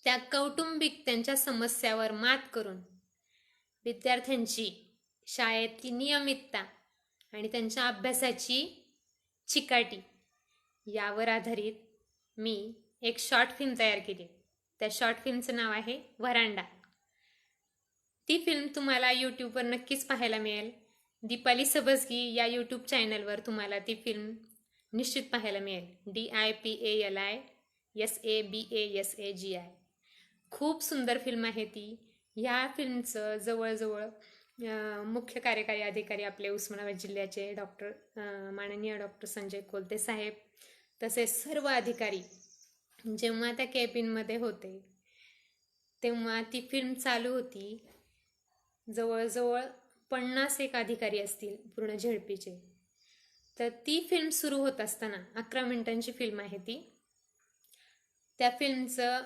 त्या कौटुंबिक त्यांच्या समस्यावर मात करून विद्यार्थ्यांची शाळेतली नियमितता आणि त्यांच्या अभ्यासाची चिकाटी यावर आधारित मी एक शॉर्ट फिल्म तयार केली. त्या शॉर्ट फिल्मचं नाव आहे व्हरांडा. ती फिल्म तुम्हाला यूट्यूबवर नक्कीच पाहायला मिळेल. दीपाली सबजगी या यूट्यूब चॅनलवर तुम्हाला ती फिल्म निश्चित पाहायला मिळेल. DIPALISABASAGI. खूप सुंदर फिल्म आहे ती. ह्या फिल्मचं जवळजवळ मुख्य कार्यकारी अधिकारी आपले उस्मानाबाद जिल्ह्याचे माननीय डॉक्टर संजय कोलते साहेब, तसेच सर्व अधिकारी जेव्हा त्या कॅबिनमध्ये होते तेव्हा ती फिल्म चालू होती. जवळजवळ 50 अधिकारी असतील पूर्ण झेडपीचे. तर ती फिल्म सुरू होत असताना 11 मिनिटांची फिल्म आहे ती. त्या फिल्मचं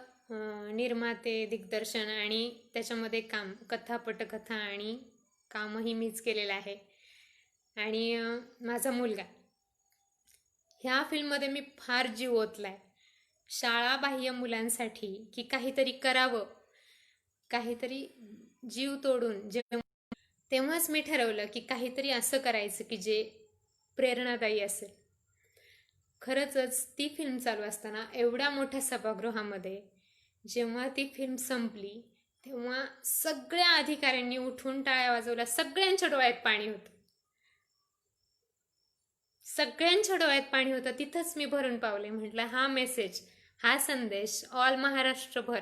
निर्माते, दिग्दर्शन आणि त्याच्यामध्ये काम, कथा, पटकथा आणि कामही मीच केलेलं आहे. आणि माझा मुलगा, ह्या फिल्ममध्ये मी फार जीव ओतलाय. शाळाबाह्य मुलांसाठी की काहीतरी करावं, काहीतरी जीव तोडून तेव्हाच मी ठरवलं की काहीतरी असं करायचं की जे प्रेरणादायी असेल. खरंच ती फिल्म चालू असताना एवढ्या मोठ्या सभागृहामध्ये जेव्हा ती फिल्म संपली तेव्हा सगळ्या अधिकाऱ्यांनी उठून टाळ्या वाजवल्या. सगळ्यांच्या डोळ्यात पाणी होतं. तिथंच मी भरून पावले. म्हटलं हा मेसेज, हा संदेश ऑल महाराष्ट्रभर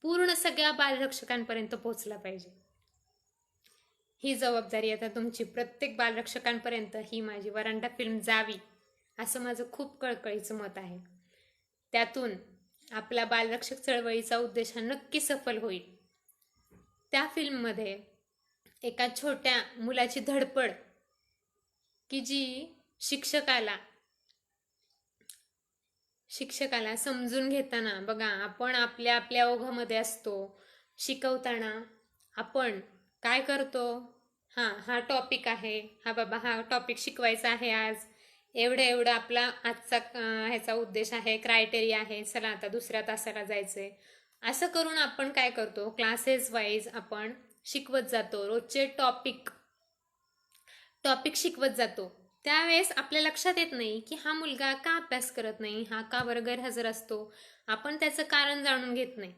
पूर्ण सगळ्या बालरक्षकांपर्यंत पोहोचला पाहिजे. ही जबाबदारी आता तुमची. प्रत्येक बालरक्षकांपर्यंत ही माझी व्हरांडा फिल्म जावी असं माझं खूप कळकळीचं मत आहे. त्यातून आपला बालरक्षक चळवळीचा उद्देश हा नक्की सफल होईल. त्या फिल्ममध्ये एका छोट्या मुलाची धडपड की जी शिक्षकाला समजून घेताना, बघा आपण आपल्या ओघामध्ये असतो, शिकवताना आपण काय करतो, हा टॉपिक आहे, हा टॉपिक शिकवायचा आहे आज, एवढं आपला आजचा ह्याचा उद्देश आहे, क्रायटेरिया आहे, चला आता दुसऱ्या तासाला जायचंय. असं करून आपण काय करतो, क्लासेस वाईज आपण शिकवत जातो, रोजचे टॉपिक शिकवत जातो. त्यावेळेस आपल्या लक्षात येत नाही की हा मुलगा का अभ्यास करत नाही, हा का गैरहजर असतो. आपण त्याचं कारण जाणून घेत नाही.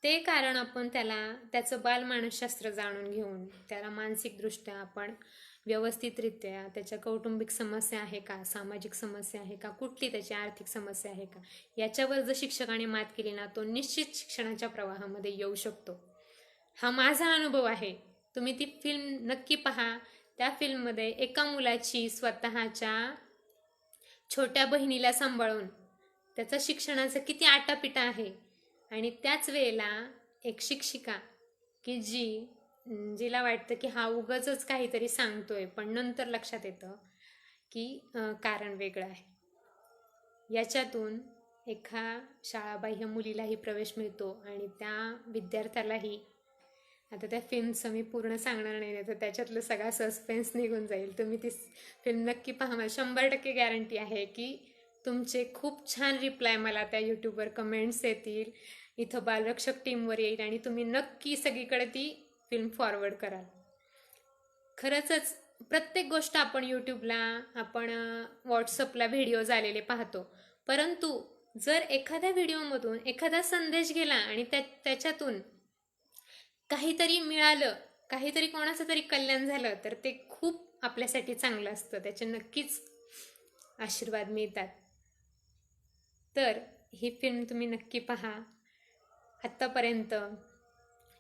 ते कारण आपण त्याचं बालमानसशास्त्र जाणून घेऊन त्याला मानसिकदृष्ट्या आपण व्यवस्थितरित्या, त्याच्या कौटुंबिक समस्या आहे का, सामाजिक समस्या आहे का, कुठली त्याची आर्थिक समस्या आहे का, याच्यावर जर शिक्षकाने मात केली ना, तो निश्चित शिक्षणाच्या प्रवाहामध्ये येऊ शकतो. हा माझा अनुभव आहे. तुम्ही ती फिल्म नक्की पहा. त्या फिल्ममध्ये एका मुलाची स्वतःच्या छोट्या बहिणीला सांभाळून त्याचं शिक्षणाचं किती आटापिटा आहे, आणि त्याच वेळेला एक शिक्षिका की जिला वाटतं की हा उगाचच काहीतरी सांगतोय, पण नंतर लक्षात येतं की कारण वेगळं आहे. याच्यातून एका शाळाबाह्य मुलीलाही प्रवेश मिळतो आणि त्या विद्यार्थ्यालाही, आता त्या फिल्मचं मी पूर्ण सांगणार नाही, तर त्याच्यातलं सगळा सस्पेन्स निघून जाईल. तुम्ही ती फिल्म नक्की पहा. मला 100% गॅरंटी आहे की तुमचे खूप छान रिप्लाय मला त्या यूट्यूबवर कमेंट्स येतील, इथं बालरक्षक टीमवर येईल, आणि तुम्ही नक्की सगळीकडे ती फिल्म फॉरवर्ड कराल. खरंच प्रत्येक गोष्ट आपण यूट्यूबला, आपण व्हॉट्सअपला व्हिडिओज आलेले पाहतो, परंतु जर एखाद्या व्हिडिओमधून एखादा संदेश गेला आणि त्याच्यातून काहीतरी मिळालं, काहीतरी कोणाचं तरी कल्याण झालं, तर ते खूप आपल्यासाठी चांगलं असतं. त्याचे नक्कीच आशीर्वाद मिळतात. तर ही फिल्म तुम्ही नक्की पहा. आत्तापर्यंत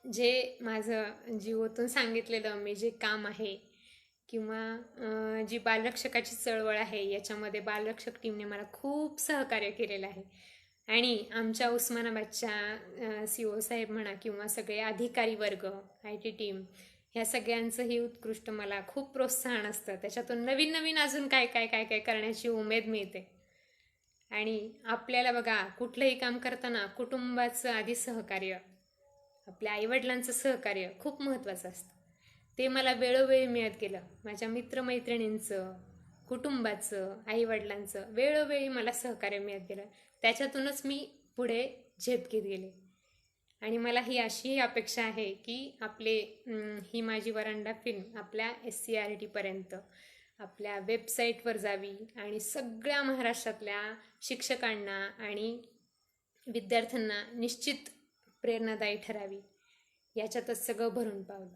जे माझं जीवातून सांगितलेलं मी जे काम आहे किंवा जी बालरक्षकाची चळवळ आहे, याच्यामध्ये बालरक्षक टीमने मला खूप सहकार्य केलेलं आहे. आणि आमच्या उस्मानाबादच्या CO साहेब म्हणा किंवा सगळे अधिकारी वर्ग, IT टीम, ह्या सगळ्यांचंही उत्कृष्ट मला खूप प्रोत्साहन असतं. त्याच्यातून नवीन नवीन अजून काय काय काय काय करण्याची उमेद मिळते. आणि आपल्याला बघा, कुठलंही काम करताना कुटुंबाचं आधी सहकार्य, आपल्या आईवडिलांचं सहकार्य खूप महत्त्वाचं असतं. ते मला वेळोवेळी मिळत गेलं. माझ्या मित्रमैत्रिणींचं, कुटुंबाचं, आईवडिलांचं वेळोवेळी मला सहकार्य मिळत गेलं. त्याच्यातूनच मी पुढे झेप घेत गेले. आणि मला ही अशीही अपेक्षा आहे की ही माझी वरांडा फिल्म आपल्या SCRT आपल्या वेबसाईटवर जावी आणि सगळ्या महाराष्ट्रातल्या शिक्षकांना आणि विद्यार्थ्यांना निश्चित प्रेरणादायी ठरावी. याच्यातच सगळं भरून पावलं.